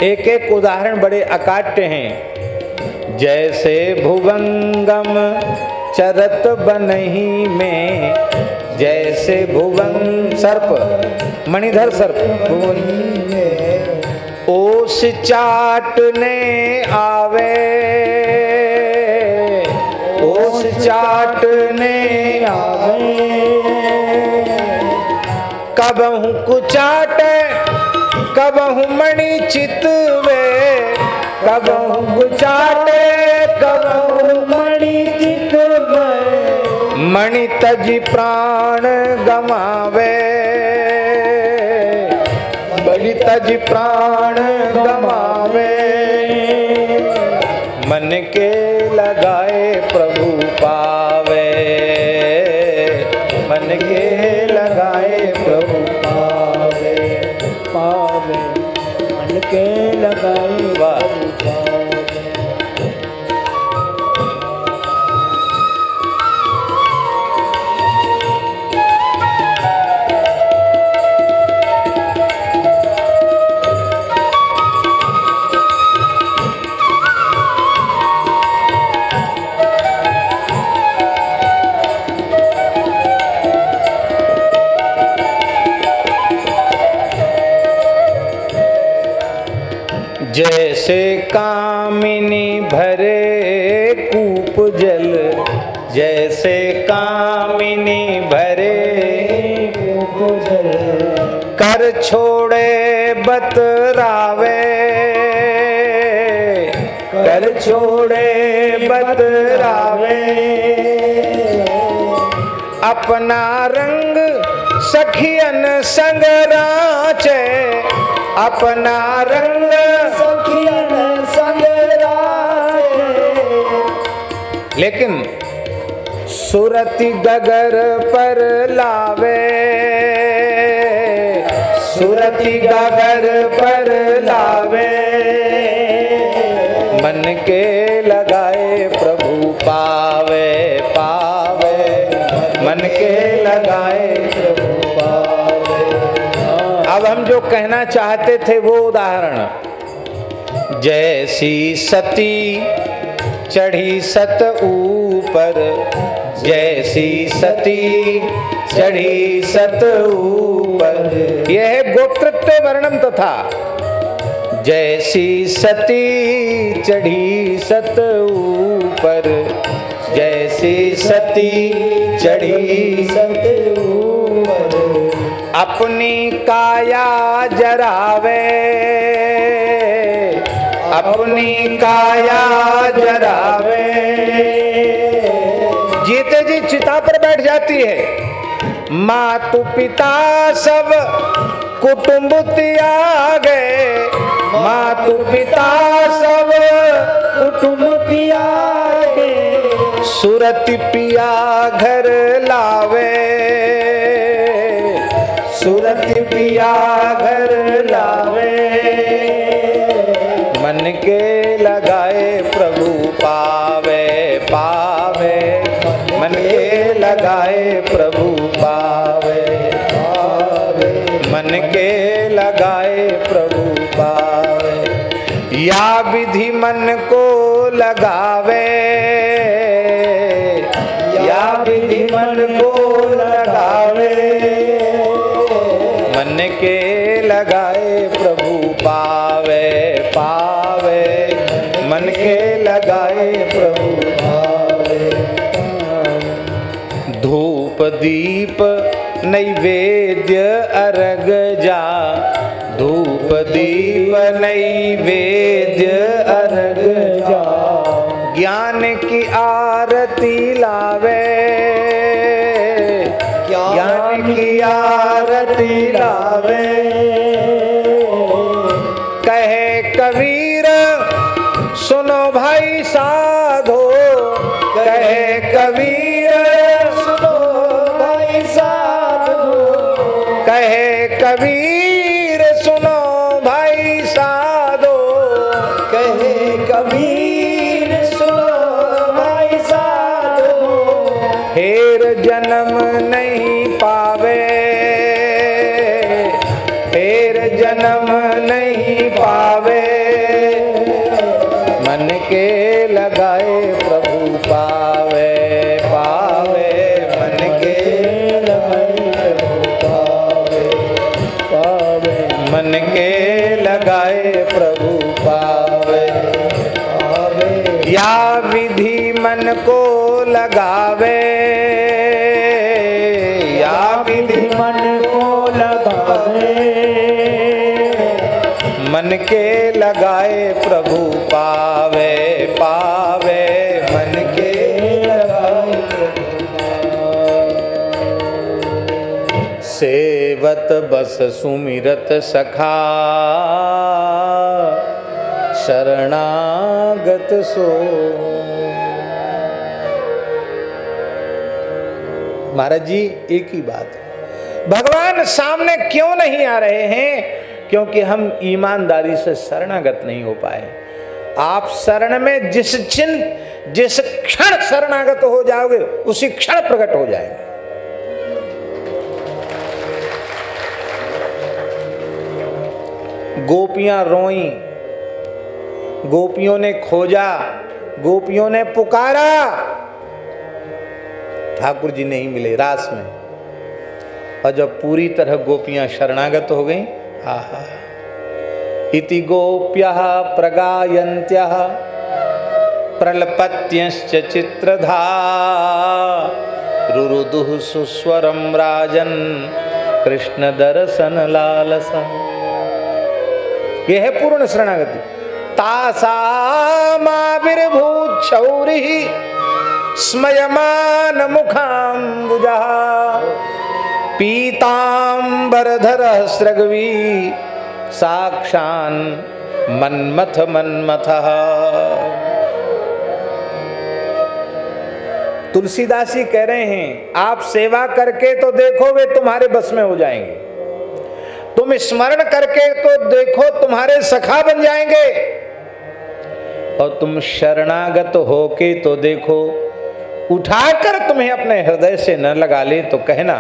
एक एक उदाहरण बड़े अकाट्य हैं। जैसे भुवंगम चरत बनहि में, जैसे भुवन सर्प मणिधर सर्प भुवन में ओस चाटने आवे, ओस चाटने आवे। कबहु कुचाटे कबहु मणि चितवे, कबहु कुचाटे कबहु मणि चितवे। मणि तजी प्राण गमावे, मणि तजी प्राण गमावे। मन के लगाए प्रभु पावे, मन के लगाए प्रभु पावे पावे। मन के लगाए प्रभु पावे। जैसे कामिनी भरे कूप जल, जैसे कामिनी भरे कूप जल। कर छोड़े बतरावे, कर छोड़े बतरावे। अपना रंग सखियन संग राचे, अपना रंग सखियन संग राचे। लेकिन सुरति गगर पर लावे, सुरति गगर पर लावे। मन के लगाए प्रभु पावे पावे, मन के लगाए प्रभु पावे। अब हम जो कहना चाहते थे वो उदाहरण, जैसी सती चढ़ी सत ऊपर, जैसी सती चढ़ी सत ऊपर। यह गोत्रत्व वर्णन तथा जैसी सती चढ़ी सत ऊपर, जैसी सती चढ़ी सत ऊपर। अपनी काया जरावे, अपनी काया जरावे। जीते जी चिता पर बैठ जाती है। मातु पिता सब कुटुंब त्यागे, मातु पिता सब कुटुंब त्यागे। सुरति पिया घर लावे, सुरति पिया घर लावे। मन के लगाए प्रभु पावे पावे, मन के लगाए प्रभु पावे पावे। मन के लगाए प्रभु पावे। या विधि मन को लगावे, या विधि मन को लगावे। मन के लगाए प्रभु पावे पावे, मन के लगाए प्रभु पावे। धूप दीप नैवेद्य अर्घ जा, धूप दीप नैवेद्य अर्घ जा। ज्ञान की आरती लावे, ज्ञान की आरती लावे। कहे कबीर सुनो भाई साधो, कहे कबीर सुनो भाई साधो। कहे कबीर सुनो भाई साधो, कहे कबीर सुनो भाई साधो। फिर जन्म नहीं पावे, प्रभु पावे, या विधि मन को लगावे, या विधि मन को लगावे, मन के लगाए प्रभु पावे, पावे मन के लगाए प्रभु पावे। सेवत बस सुमिरत सखा, शरणागत सो। महाराज जी एक ही बात है, भगवान सामने क्यों नहीं आ रहे हैं? क्योंकि हम ईमानदारी से शरणागत नहीं हो पाए। आप शरण में जिस क्षण शरणागत हो जाओगे उसी क्षण प्रकट हो जाएंगे। गोपियां रोईं, गोपियों ने खोजा, गोपियों ने पुकारा, ठाकुर जी नहीं मिले रास में। और जब पूरी तरह गोपियां शरणागत हो गईं, आहा, इति गोप्यः प्रगायन्त्यः प्रलपत्यश्च चित्रधा, रुरुदुः सुस्वरं राजन् कृष्ण दर्शन लालसम्। यह है पूर्ण शरणागति। तासामाविर्भूत शौरिः स्मयमान मुखाम्बुजः, पीताम्बरधरः स्रग्वी साक्षान् मन्मथ मन्मथः। तुलसीदास जी कह रहे हैं, आप सेवा करके तो देखो वे तुम्हारे बस में हो जाएंगे, तुम स्मरण करके तो देखो तुम्हारे सखा बन जाएंगे, और तुम शरणागत होके तो देखो, उठाकर तुम्हें अपने हृदय से न लगा ले तो कहना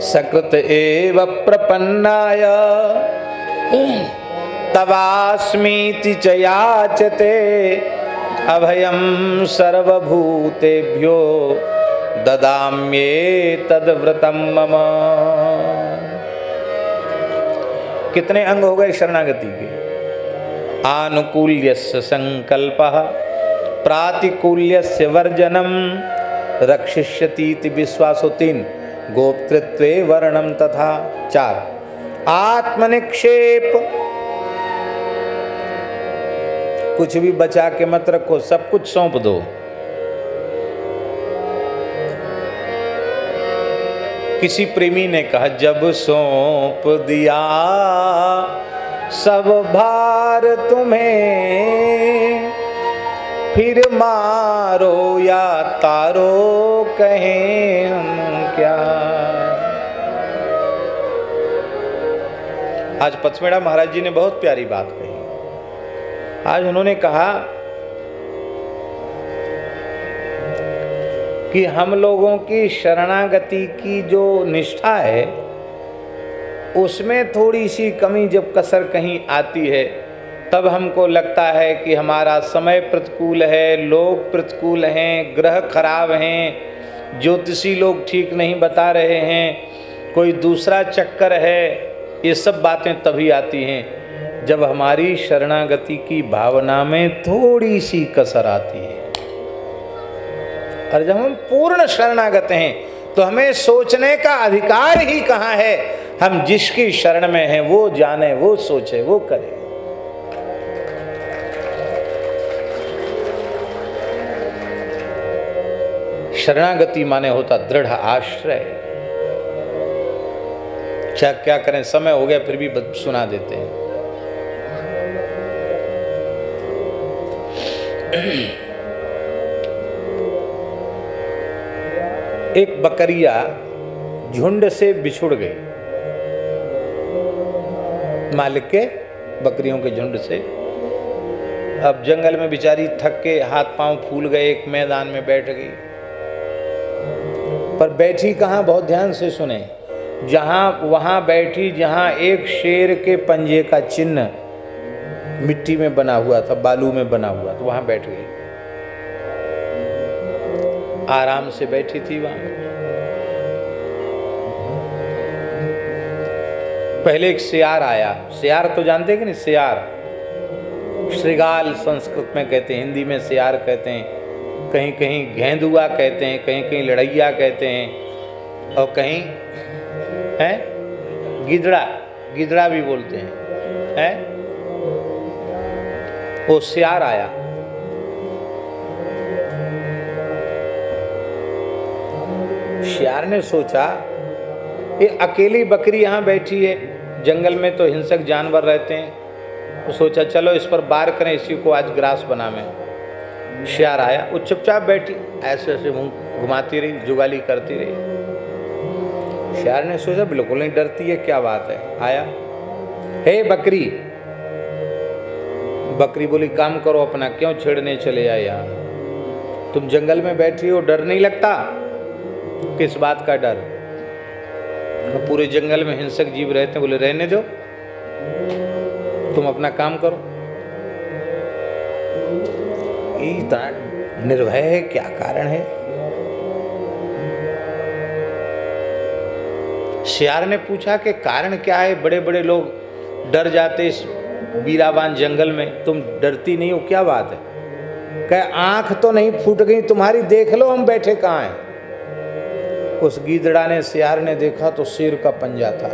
सकृत एव प्रपन्नाय तवास्मीति च याचते, अभयं सर्वभूतेभ्यो ददाम्येतद्व्रतं मम। कितने अंग हो गए शरणागति के? आनुकूल्यस्य संकल्पः, प्रातिकूल्यस्य वर्जनम, रक्षिष्यतीति विश्वासो 3, गोप्तृत्वे वर्णम तथा 4, आत्मनिक्षेप, कुछ भी बचा के मत रखो, सब कुछ सौंप दो। किसी प्रेमी ने कहा, जब सौंप दिया सब भार तुम्हें, फिर मारो या तारो कहें हम क्या। आज पचमेड़ा महाराज जी ने बहुत प्यारी बात कही। आज उन्होंने कहा कि हम लोगों की शरणागति की जो निष्ठा है उसमें थोड़ी सी कमी जब कसर कहीं आती है, तब हमको लगता है कि हमारा समय प्रतिकूल है, लोग प्रतिकूल हैं, ग्रह खराब हैं, ज्योतिषी लोग ठीक नहीं बता रहे हैं, कोई दूसरा चक्कर है। ये सब बातें तभी आती हैं जब हमारी शरणागति की भावना में थोड़ी सी कसर आती है। और जब हम पूर्ण शरणागत हैं तो हमें सोचने का अधिकार ही कहाँ है। हम जिसकी शरण में हैं वो जाने, वो सोचे, वो करे। शरणागति माने होता दृढ़ आश्रय। क्या क्या करें, समय हो गया फिर भी सुना देते हैं। एक बकरिया झुंड से बिछुड़ गई, मालिक के बकरियों के झुंड से। अब जंगल में बेचारी थक के हाथ पांव फूल गए, एक मैदान में बैठ गई। पर बैठी कहाँ, बहुत ध्यान से सुने, वहां बैठी जहां एक शेर के पंजे का चिन्ह मिट्टी में बना हुआ था, बालू में बना हुआ, तो वहां बैठ गई। आराम से बैठी थी वहां। पहले एक सियार आया। सियार तो जानते कि नहीं? सियार श्रृगाल संस्कृत में कहते हैं, हिंदी में सियार कहते हैं, कहीं कहीं घेंदुआ कहते हैं, कहीं कहीं लड़ैया कहते हैं, और कहीं है गिदड़ा, गिदड़ा भी बोलते हैं। वो सियार आया। सियार ने सोचा ये अकेली बकरी यहाँ बैठी है, जंगल में तो हिंसक जानवर रहते हैं, तो सोचा चलो इस पर वार करें, इसी को आज ग्रास बना में। सियार आया, वो चुपचाप बैठी, ऐसे ऐसे मुंह घुमाती रही, जुगाली करती रही। सियार ने सोचा बिल्कुल नहीं डरती है, क्या बात है। आया, हे बकरी। बकरी बोली काम करो अपना, क्यों छेड़ने चले आए यहाँ? तुम जंगल में बैठी हो, डर नहीं लगता? किस बात का डर? तो पूरे जंगल में हिंसक जीव रहते हैं। बोले रहने दो, तुम अपना काम करो। इतना निर्भय है, क्या कारण है? सियार ने पूछा कि कारण क्या है? बड़े बड़े लोग डर जाते इस बीराबान जंगल में, तुम डरती नहीं हो, क्या बात है? कहे आंख तो नहीं फूट गई तुम्हारी, देख लो हम बैठे कहाँ हैं। उस गीदड़ा ने, सियार ने देखा तो शेर का पंजा था।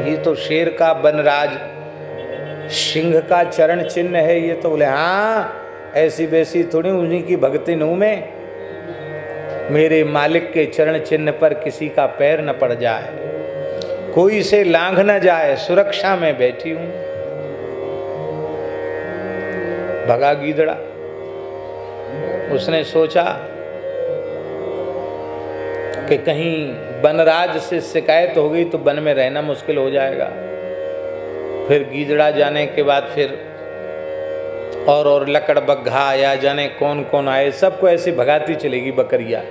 ये तो शेर का बनराज, सिंह का चरण चिन्ह है ये तो। बोले हाँ, ऐसी वैसी थोड़ी, उन्हीं की भक्ति नूं में मेरे मालिक के चरण चिन्ह पर किसी का पैर न पड़ जाए, कोई से लांघ न जाए, सुरक्षा में बैठी हूं। भगा गीदड़ा। उसने सोचा कि कहीं बनराज से शिकायत हो गई तो वन में रहना मुश्किल हो जाएगा। फिर गीदड़ा जाने के बाद फिर और लकड़ बग्घा या जाने कौन कौन आए, सबको ऐसे भगाती चलेगी बकरिया।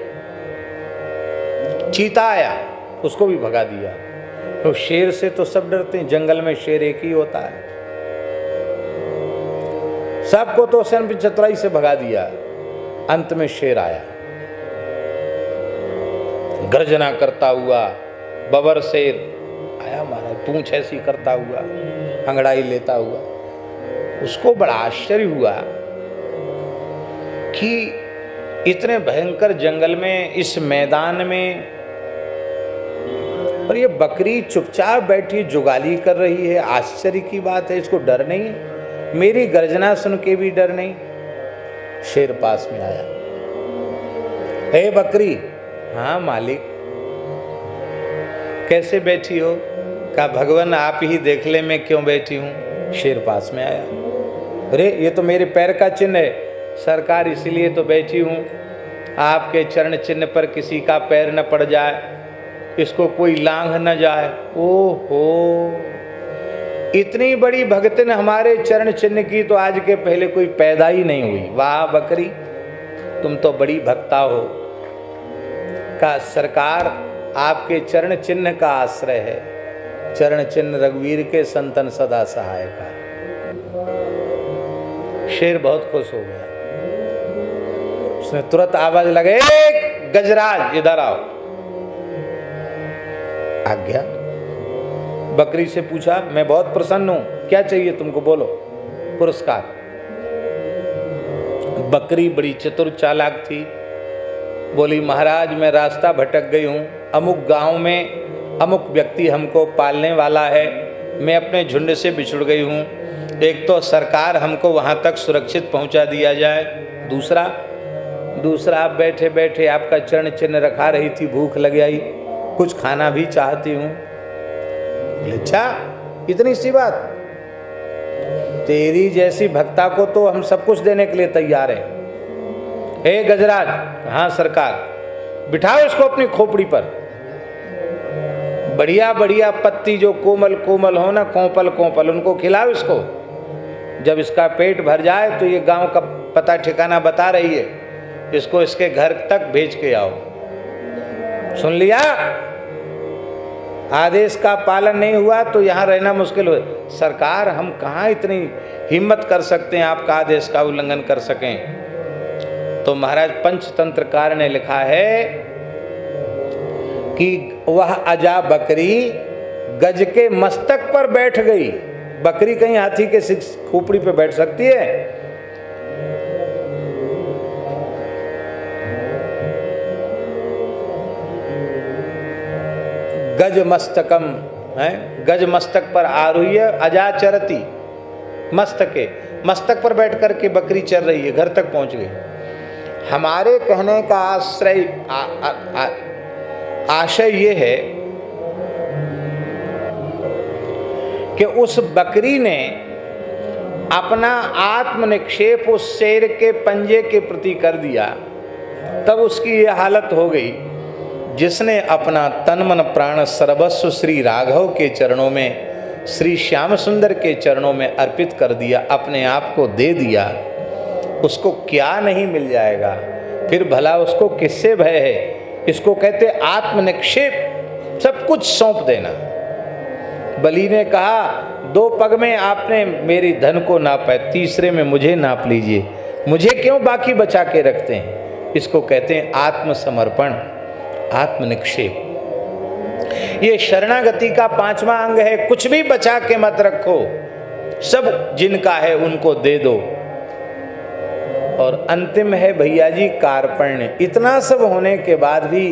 चीता आया, उसको भी भगा दिया। तो शेर से तो सब डरते हैं, जंगल में शेर एक ही होता है। सबको तो उसने चतुराई से भगा दिया। अंत में शेर आया, गर्जना करता हुआ, बबर शेर आया महाराज, पूंछ ऐसी करता हुआ, अंगड़ाई लेता हुआ। उसको बड़ा आश्चर्य हुआ कि इतने भयंकर जंगल में, इस मैदान में, और ये बकरी चुपचाप बैठी जुगाली कर रही है। आश्चर्य की बात है, इसको डर नहीं, मेरी गर्जना सुन के भी डर नहीं। शेर पास में आया, हे बकरी। हाँ मालिक। कैसे बैठी हो? कहा भगवान आप ही देख ले मैं क्यों बैठी हूँ। शेर पास में आया, अरे ये तो मेरे पैर का चिन्ह है सरकार, इसीलिए तो बैठी हूँ, आपके चरण चिन्ह पर किसी का पैर न पड़ जाए, इसको कोई लांघ न जाए। ओहो, इतनी बड़ी भगतन हमारे चरण चिन्ह की तो आज के पहले कोई पैदा ही नहीं हुई। वाह बकरी, तुम तो बड़ी भक्ता हो। का सरकार आपके चरण चिन्ह का आश्रय है, चरण चिन्ह रघुवीर के संतन सदा सहाय का। शेर बहुत खुश हो गया, उसने तुरंत आवाज लगे, गजराज इधर आओ। आज्ञा। बकरी से पूछा, मैं बहुत प्रसन्न हूं, क्या चाहिए तुमको, बोलो। पुरस्कार। बकरी बड़ी चतुर चालाक थी, बोली महाराज मैं रास्ता भटक गई हूँ, अमुक गांव में अमुक व्यक्ति हमको पालने वाला है, मैं अपने झुंड से बिछुड़ गई हूँ, एक तो सरकार हमको वहाँ तक सुरक्षित पहुँचा दिया जाए, दूसरा आप बैठे बैठे आपका चरण चिन्ह रखा रही थी, भूख लग आई, कुछ खाना भी चाहती हूँ। अच्छा इतनी सी बात, तेरी जैसी भक्ता को तो हम सब कुछ देने के लिए तैयार हैं। हे गजराज। हाँ सरकार। बिठाओ इसको अपनी खोपड़ी पर, बढ़िया बढ़िया पत्ती जो कोमल कोमल हो ना, कोंपल कोंपल, उनको खिलाओ इसको। जब इसका पेट भर जाए तो ये गांव का पता ठिकाना बता रही है, इसको इसके घर तक भेज के आओ। सुन लिया? आदेश का पालन नहीं हुआ तो यहाँ रहना मुश्किल हो। सरकार हम कहाँ इतनी हिम्मत कर सकते हैं आपका आदेश का उल्लंघन कर सकें। तो महाराज पंचतंत्रकार ने लिखा है कि वह अजा बकरी गज के मस्तक पर बैठ गई। बकरी कहीं हाथी के खोपड़ी पे बैठ सकती है? गज मस्तकम है, गज मस्तक पर आरूह्य अजा चरती, मस्तक पर बैठ करके बकरी चर रही है, घर तक पहुंच गई। हमारे कहने का आशय ये है कि उस बकरी ने अपना आत्मनिक्षेप उस शेर के पंजे के प्रति कर दिया, तब उसकी ये हालत हो गई। जिसने अपना तन मन प्राण सर्वस्व श्री राघव के चरणों में, श्री श्याम सुंदर के चरणों में अर्पित कर दिया, अपने आप को दे दिया, उसको क्या नहीं मिल जाएगा? फिर भला उसको किससे भय है? इसको कहते आत्मनिक्षेप, सब कुछ सौंप देना। बलि ने कहा 2 पग में आपने मेरी धन को नापा है, तीसरे में मुझे नाप लीजिए, मुझे क्यों बाकी बचा के रखते हैं? इसको कहते हैं आत्मसमर्पण, आत्मनिक्षेप। ये शरणागति का 5वां अंग है। कुछ भी बचा के मत रखो, सब जिनका है उनको दे दो। और अंतिम है भैया जी कार्पण्य। इतना सब होने के बाद भी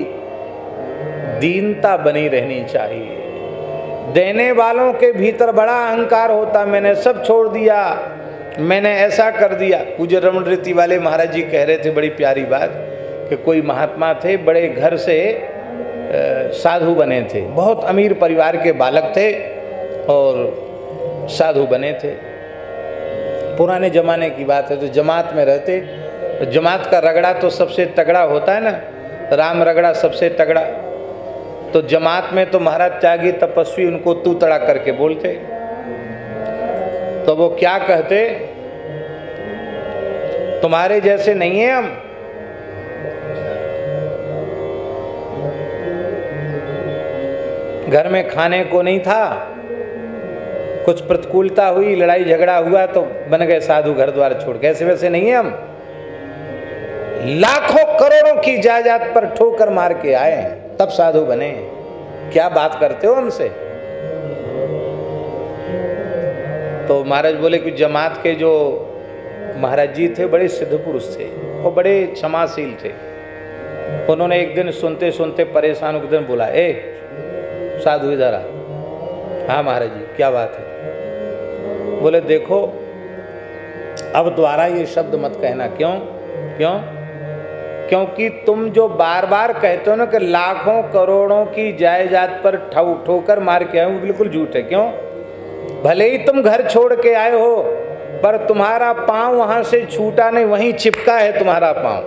दीनता बनी रहनी चाहिए। देने वालों के भीतर बड़ा अहंकार होता, मैंने सब छोड़ दिया, मैंने ऐसा कर दिया। पूज्य रमण रीति वाले महाराज जी कह रहे थे बड़ी प्यारी बात कि कोई महात्मा थे, बड़े घर से साधु बने थे, बहुत अमीर परिवार के बालक थे और साधु बने थे। पुराने जमाने की बात है, तो जमात में रहते, तो जमात का रगड़ा तो सबसे तगड़ा होता है ना, राम रगड़ा सबसे तगड़ा। तो जमात में तो महाराज त्यागी तपस्वी उनको तू तड़ा करके बोलते, तो वो क्या कहते, तुम्हारे जैसे नहीं है हम। घर में खाने को नहीं था, कुछ प्रतिकूलता हुई, लड़ाई झगड़ा हुआ तो बन गए साधु, घर द्वार छोड़ के। ऐसे वैसे नहीं है हम। लाखों करोड़ों की जायदाद पर ठोकर मार के आए तब साधु बने। क्या बात करते हो हमसे? तो महाराज बोले कि जमात के जो महाराज जी थे बड़े सिद्ध पुरुष थे और बड़े क्षमाशील थे। उन्होंने एक दिन सुनते सुनते परेशान होकर दिन बोला, ए साधु इधर आ। हाँ महाराज जी क्या बात है? बोले देखो अब दोबारा ये शब्द मत कहना। क्यों? क्योंकि तुम जो बार बार कहते हो ना कि लाखों करोड़ों की जायदाद पर ठोकर मार के आए, वो बिल्कुल झूठ है। क्यों? भले ही तुम घर छोड़ के आए हो, पर तुम्हारा पांव वहां से छूटा नहीं, वहीं चिपका है तुम्हारा पांव।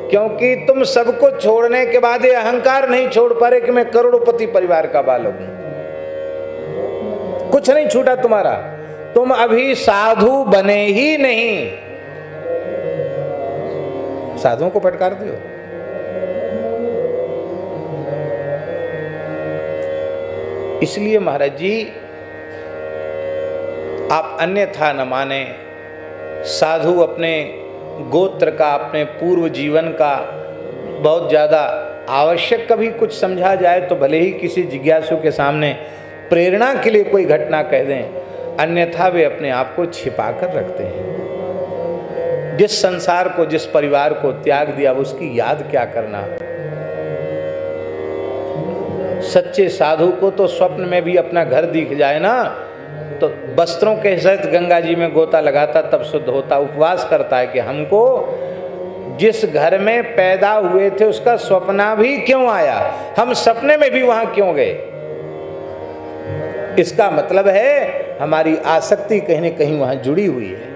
क्योंकि तुम सबको छोड़ने के बाद ये अहंकार नहीं छोड़ पा रहे कि मैं करोड़पति परिवार का बालक हूं। कुछ नहीं छूटा तुम्हारा, तुम अभी साधु बने ही नहीं। साधुओं को फटकार दो। इसलिए महाराज जी आप अन्यथा न माने। साधु अपने गोत्र का, अपने पूर्व जीवन का बहुत ज़्यादा आवश्यक कभी कुछ समझा जाए तो भले ही किसी जिज्ञासु के सामने प्रेरणा के लिए कोई घटना कह दें, अन्यथा वे अपने आप को छिपा कर रखते हैं। जिस संसार को, जिस परिवार को त्याग दिया उसकी याद क्या करना। सच्चे साधु को तो स्वप्न में भी अपना घर दिख जाए ना तो वस्त्रों के सहित गंगा जी में गोता लगाता तब शुद्ध होता। उपवास करता है कि हमको जिस घर में पैदा हुए थे उसका स्वप्न भी क्यों आया, हम सपने में भी वहां क्यों गए। इसका मतलब है हमारी आसक्ति कहीं न कहीं वहां जुड़ी हुई है।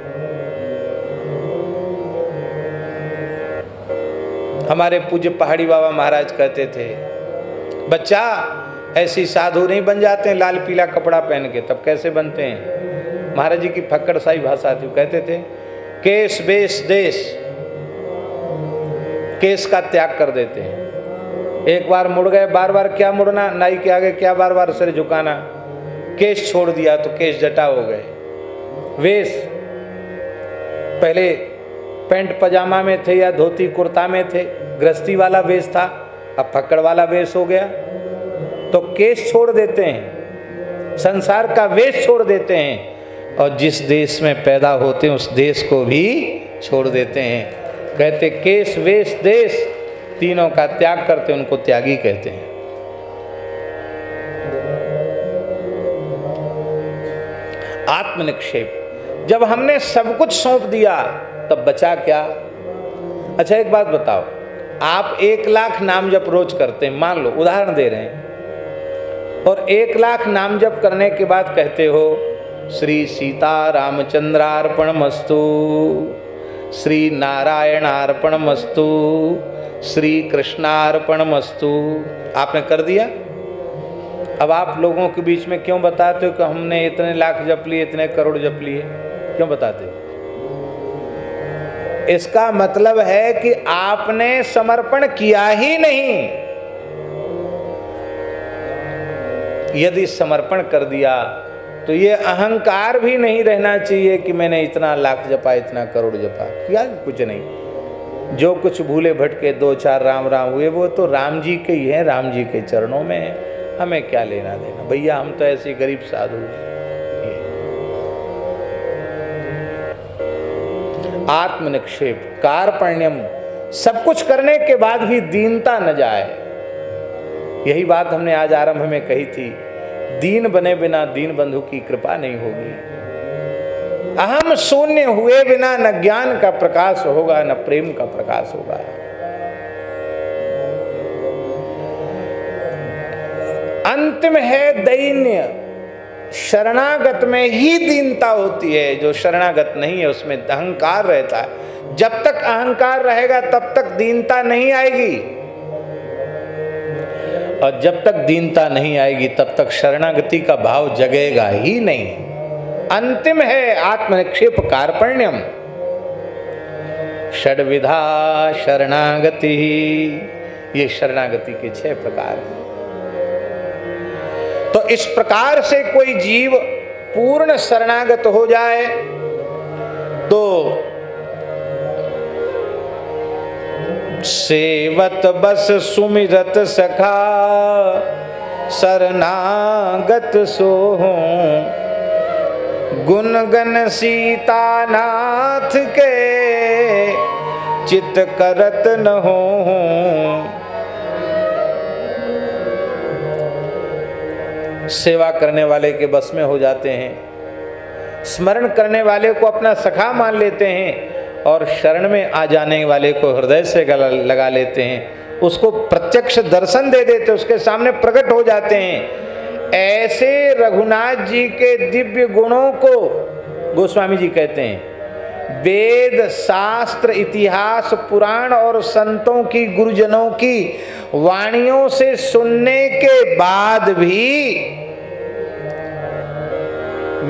हमारे पूज्य पहाड़ी बाबा महाराज कहते थे, बच्चा ऐसी साधु नहीं बन जाते हैं लाल पीला कपड़ा पहन के। तब कैसे बनते हैं? महाराज जी की फक्कड़ साई भाषा थी। कहते थे केस बेस देश, केस का त्याग कर देते हैं। एक बार मुड़ गए, बार बार क्या मुड़ना, नाई के आगे क्या बार बार सिर झुकाना। केस छोड़ दिया तो केस जटा हो गए। वेश, पहले पैंट पजामा में थे या धोती कुर्ता में थे, गृहस्थी वाला वेश था, अब फक्कड़ वाला वेश हो गया। केस छोड़ देते हैं, संसार का वेश छोड़ देते हैं, और जिस देश में पैदा होते हैं उस देश को भी छोड़ देते हैं। कहते केस वेश देश तीनों का त्याग करते, उनको त्यागी कहते हैं। आत्मनिक्षेप, जब हमने सब कुछ सौंप दिया तब बचा क्या? अच्छा एक बात बताओ, आप 1 लाख नाम जप रोज करते हैं, मान लो उदाहरण दे रहे हैं, और 1 लाख नाम जप करने के बाद कहते हो श्री सीता रामचंद्रार्पणमस्तु, श्री नारायणार्पणमस्तु, श्री कृष्णार्पणमस्तु, आपने कर दिया। अब आप लोगों के बीच में क्यों बताते हो कि हमने इतने लाख जप लिए, इतने करोड़ जप लिए? क्यों बताते हो? इसका मतलब है कि आपने समर्पण किया ही नहीं। यदि समर्पण कर दिया तो ये अहंकार भी नहीं रहना चाहिए कि मैंने इतना लाख जपा, इतना करोड़ जपा। किया कुछ नहीं। जो कुछ भूले भटके 2-4 राम राम हुए वो तो राम जी के ही हैं, राम जी के चरणों में है, हमें क्या लेना देना भैया, हम तो ऐसे गरीब साधु हैं। आत्मनिक्षेप, कार्पण्यम, सब कुछ करने के बाद भी दीनता न जाए। यही बात हमने आज आरंभ में कही थी, दीन बने बिना दीन बंधु की कृपा नहीं होगी। अहम शून्य हुए बिना न ज्ञान का प्रकाश होगा, न प्रेम का प्रकाश होगा। अंतिम है दैन्य, शरणागत में ही दीनता होती है। जो शरणागत नहीं है उसमें अहंकार रहता है। जब तक अहंकार रहेगा तब तक दीनता नहीं आएगी, और जब तक दीनता नहीं आएगी तब तक शरणागति का भाव जगेगा ही नहीं। अंतिम है आत्मनिक्षेप कार्पण्यम। षड्विधा शरणागति, ये शरणागति के 6 प्रकार हैं। तो इस प्रकार से कोई जीव पूर्ण शरणागत हो जाए तो सेवत बस सुमिरत सखा शरणागत सोहूं, गुण गण सीता नाथ के चित करत न होहूं। सेवा करने वाले के बस में हो जाते हैं, स्मरण करने वाले को अपना सखा मान लेते हैं, और शरण में आ जाने वाले को हृदय से गला लगा लेते हैं, उसको प्रत्यक्ष दर्शन दे देते, उसके सामने प्रकट हो जाते हैं। ऐसे रघुनाथ जी के दिव्य गुणों को गोस्वामी जी कहते हैं वेद शास्त्र इतिहास पुराण और संतों की गुरुजनों की वाणियों से सुनने के बाद भी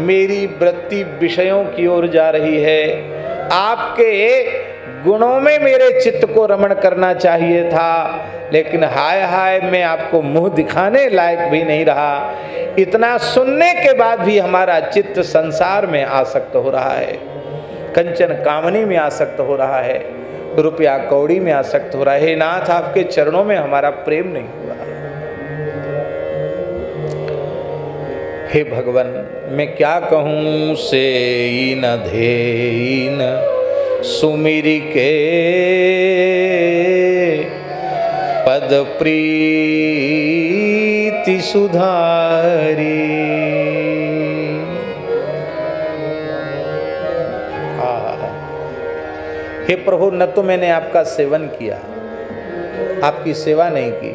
मेरी वृत्ति विषयों की ओर जा रही है। आपके गुणों में मेरे चित्त को रमण करना चाहिए था, लेकिन हाय हाय मैं आपको मुंह दिखाने लायक भी नहीं रहा। इतना सुनने के बाद भी हमारा चित्त संसार में आसक्त हो रहा है, कंचन कामनी में आसक्त हो रहा है, रुपया कौड़ी में आसक्त हो रहा है। हे नाथ, आपके चरणों में हमारा प्रेम नहीं हुआ। हे भगवान, मैं क्या कहूँ से न धेन सुमिरी के पद प्रीति सुधारी। हे प्रभु, न तो मैंने आपका सेवन किया, आपकी सेवा नहीं की।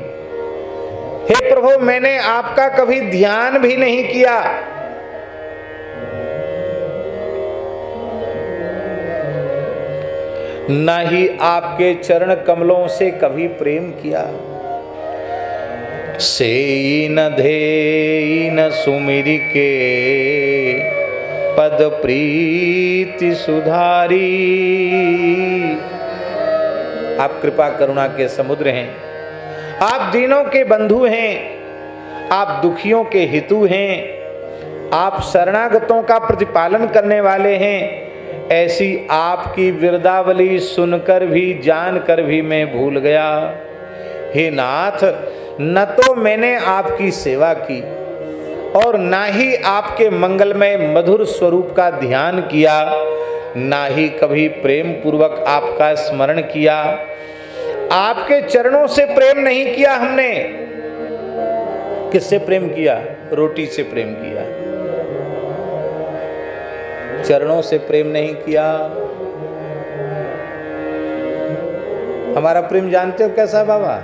हे प्रभु, मैंने आपका कभी ध्यान भी नहीं किया। न ही आपके चरण कमलों से कभी प्रेम किया। से न धे न सुमिरी के पद प्रीति सुधारी। आप कृपा करुणा के समुद्र हैं, आप दीनों के बंधु हैं, आप दुखियों के हितु हैं, आप शरणागतों का प्रतिपालन करने वाले हैं। ऐसी आपकी विरदावली सुनकर भी जानकर भी मैं भूल गया। हे नाथ, न तो मैंने आपकी सेवा की और ना ही आपके मंगलमय मधुर स्वरूप का ध्यान किया, ना ही कभी प्रेम पूर्वक आपका स्मरण किया। आपके चरणों से प्रेम नहीं किया हमने। किससे प्रेम किया? रोटी से प्रेम किया, चरणों से प्रेम नहीं किया। हमारा प्रेम जानते हो कैसा बाबा?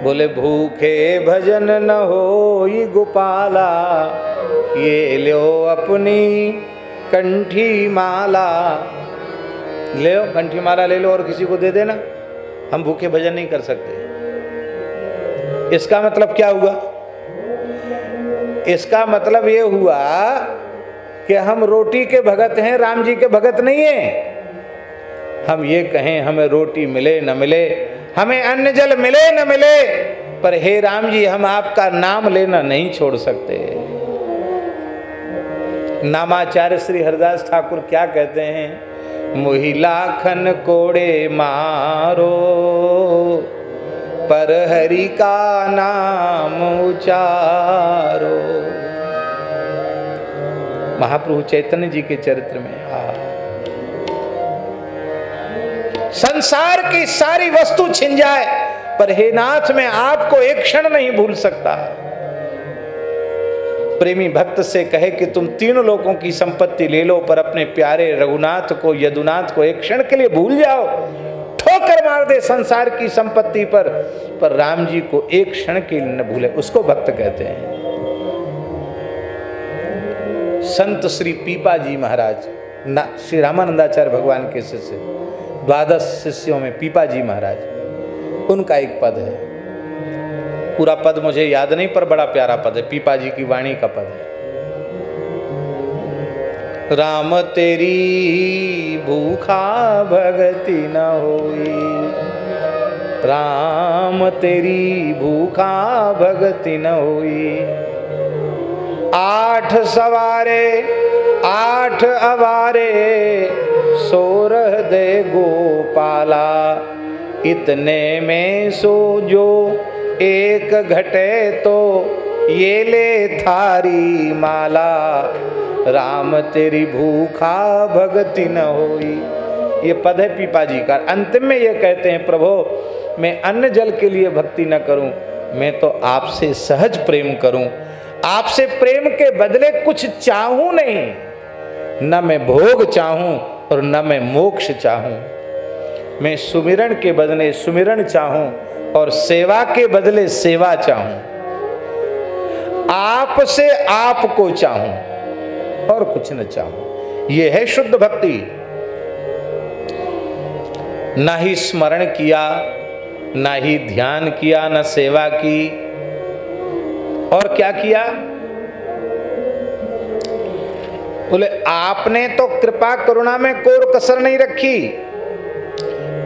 बोले भूखे भजन न होई गोपाला, ये लो अपनी कंठी माला। ले लो कंठी माला, ले लो और किसी को दे देना। हम भूखे भजन नहीं कर सकते। इसका मतलब क्या हुआ? इसका मतलब ये हुआ कि हम रोटी के भगत हैं, राम जी के भगत नहीं हैं। हम ये कहें हमें रोटी मिले न मिले, हमें अन्न जल मिले न मिले, पर हे राम जी हम आपका नाम लेना नहीं छोड़ सकते। नामाचार्य श्री हरिदास ठाकुर क्या कहते हैं? मोहि लाखन कोड़े मारो, पर हरि का नाम उचारो। महाप्रभु चैतन्य जी के चरित्र में संसार की सारी वस्तु छिन जाए, पर हे नाथ मैं आपको एक क्षण नहीं भूल सकता। प्रेमी भक्त से कहे कि तुम तीनों लोगों की संपत्ति ले लो, पर अपने प्यारे रघुनाथ को, यदुनाथ को एक क्षण के लिए भूल जाओ। ठोकर मार दे संसार की संपत्ति पर राम जी को एक क्षण के लिए न भूले, उसको भक्त कहते हैं। संत श्री पीपा जी महाराज, श्री रामानंदाचार्य भगवान के शिष्य, 12 शिष्यों में पीपा जी महाराज, उनका एक पद है। पूरा पद मुझे याद नहीं, पर बड़ा प्यारा पद है, पीपा जी की वाणी का पद है। राम तेरी भूखा भगति न होई, राम तेरी भूखा भगति न होई। 8 सवारे 8 अवारे, 16 दे गोपाला। इतने में सो जो एक घटे तो, ये ले थारी माला। राम तेरी भूखा भगति न होई। ये पद है पीपा जी का। अंतिम में ये कहते हैं, प्रभु मैं अन्न जल के लिए भक्ति न करूं, मैं तो आपसे सहज प्रेम करूं। आपसे प्रेम के बदले कुछ चाहूं नहीं, न मैं भोग चाहूं और न मैं मोक्ष चाहूं। मैं सुमिरन के बदले सुमिरन चाहूं और सेवा के बदले सेवा चाहूं। आपसे आपको चाहूं और कुछ न चाहूं। यह है शुद्ध भक्ति। ना ही स्मरण किया, ना ही ध्यान किया, ना सेवा की, और क्या किया? बोले आपने तो कृपा करुणा में कोर कसर नहीं रखी।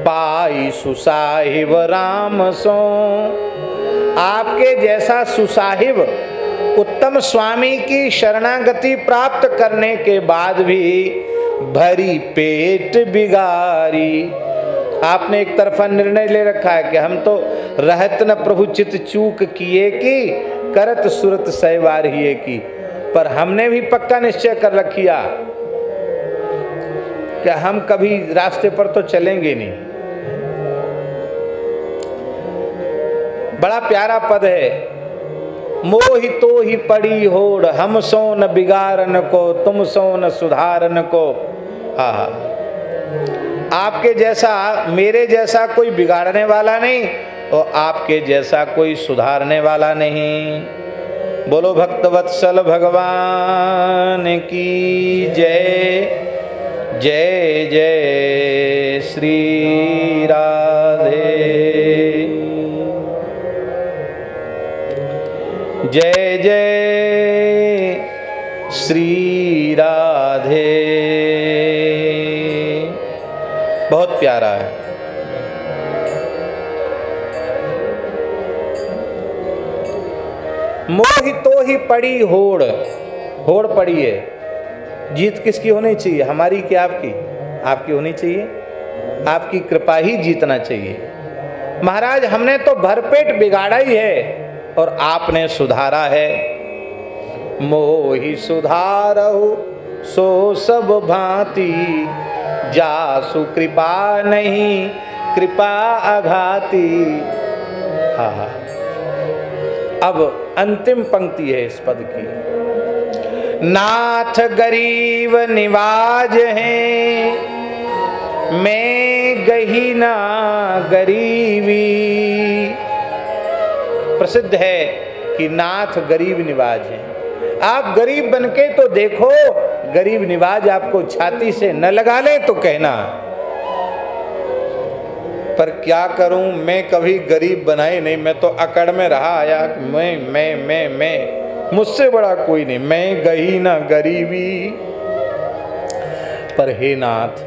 पाई सुसाहिब राम सो, आपके जैसा सुसाहिब उत्तम स्वामी की शरणागति प्राप्त करने के बाद भी भरी पेट बिगारी। आपने एक तरफा निर्णय ले रखा है कि हम तो रहत न प्रभु चित चूक किए की, करत सुरत सहवार ही की। पर हमने भी पक्का निश्चय कर रखिया कि हम कभी रास्ते पर तो चलेंगे नहीं। बड़ा प्यारा पद है, मोहि तो ही पड़ी होड़, हम सो न बिगारन को, तुम सो न सुधारन को। आपके जैसा, मेरे जैसा कोई बिगाड़ने वाला नहीं और आपके जैसा कोई सुधारने वाला नहीं। बोलो भक्तवत्सल भगवान की जय। जय जय श्री राधे, जय जय श्री राधे। बहुत प्यारा है। मोहि तो ही पड़ी होड़, होड़ पड़ी है। जीत किसकी होनी चाहिए? हमारी कि आपकी? आपकी होनी चाहिए। आपकी कृपा ही जीतना चाहिए। महाराज हमने तो भरपेट बिगाड़ा ही है और आपने सुधारा है। मोहि सुधारहु सो सब भांति, जासु कृपा नहीं कृपा आघाती। हा हा। अब अंतिम पंक्ति है इस पद की। नाथ गरीब निवाज हैं, मैं गही ना गरीबी। प्रसिद्ध है कि नाथ गरीब निवाज हैं। आप गरीब बनके तो देखो, गरीब निवाज आपको छाती से न लगा ले तो कहना। पर क्या करूं, मैं कभी गरीब बनाए नहीं, मैं तो अकड़ में रहा आया। मैं मुझसे बड़ा कोई नहीं, मैं गई ना गरीबी। पर हे नाथ,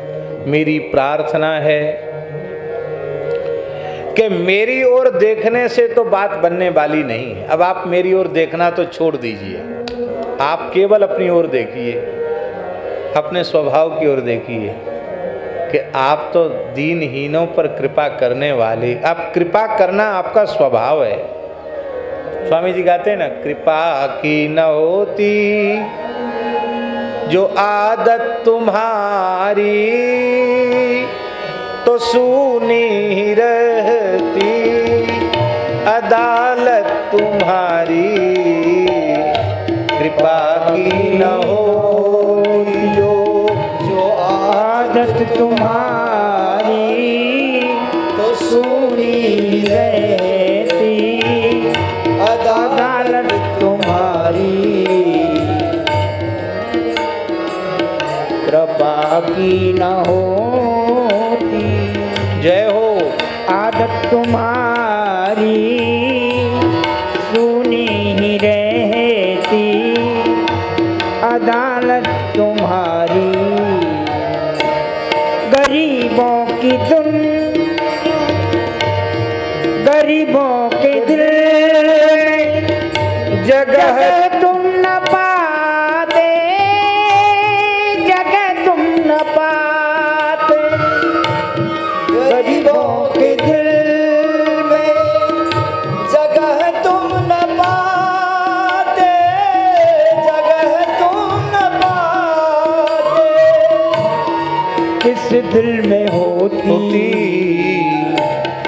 मेरी प्रार्थना है कि मेरी ओर देखने से तो बात बनने वाली नहीं है। अब आप मेरी ओर देखना तो छोड़ दीजिए, आप केवल अपनी ओर देखिए, अपने स्वभाव की ओर देखिए कि आप तो दीनहीनों पर कृपा करने वाले, आप कृपा करना आपका स्वभाव है। स्वामी जी गाते हैं ना, कृपा की न होती जो आदत तुम्हारी, तो सूनी रहती अदालत तुम्हारी। कृपा की न होती जो आदत तुम्हारी, तो सुनी रहती अदालत तुम्हारी। कृपा की न होती, जय हो, आदत तुम्हारी सुनी ही रहती अदालत तुम्हारी। गरीबों की गरीबों के दिल जगह तुम न पाते, जगह तुम न पाते। गरीबों के दिल में जगह तुम न पाते, जगह तुम न पाते। किस दिल में होती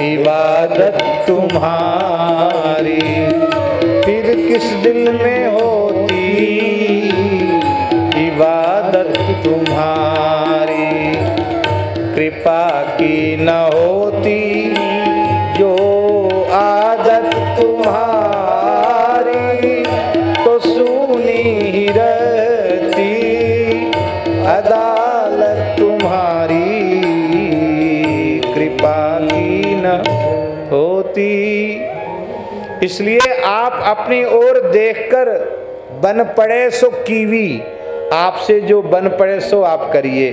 इबादत तुम्हारी, फिर किस दिल में होती इबादत तुम्हारी। कृपा की न होती जो आदत तुम्हारी, तो सूनी रहती अदालत तुम्हारी। कृपा की न होती। इसलिए आप अपनी ओर देखकर बन पड़े सो कीवी, आपसे जो बन पड़े सो आप करिए।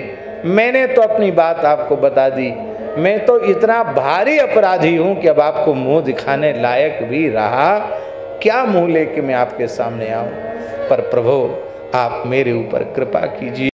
मैंने तो अपनी बात आपको बता दी। मैं तो इतना भारी अपराधी हूं कि अब आपको मुंह दिखाने लायक भी रहा। क्या मुंह लेके मैं आपके सामने आऊं? पर प्रभु आप मेरे ऊपर कृपा कीजिए।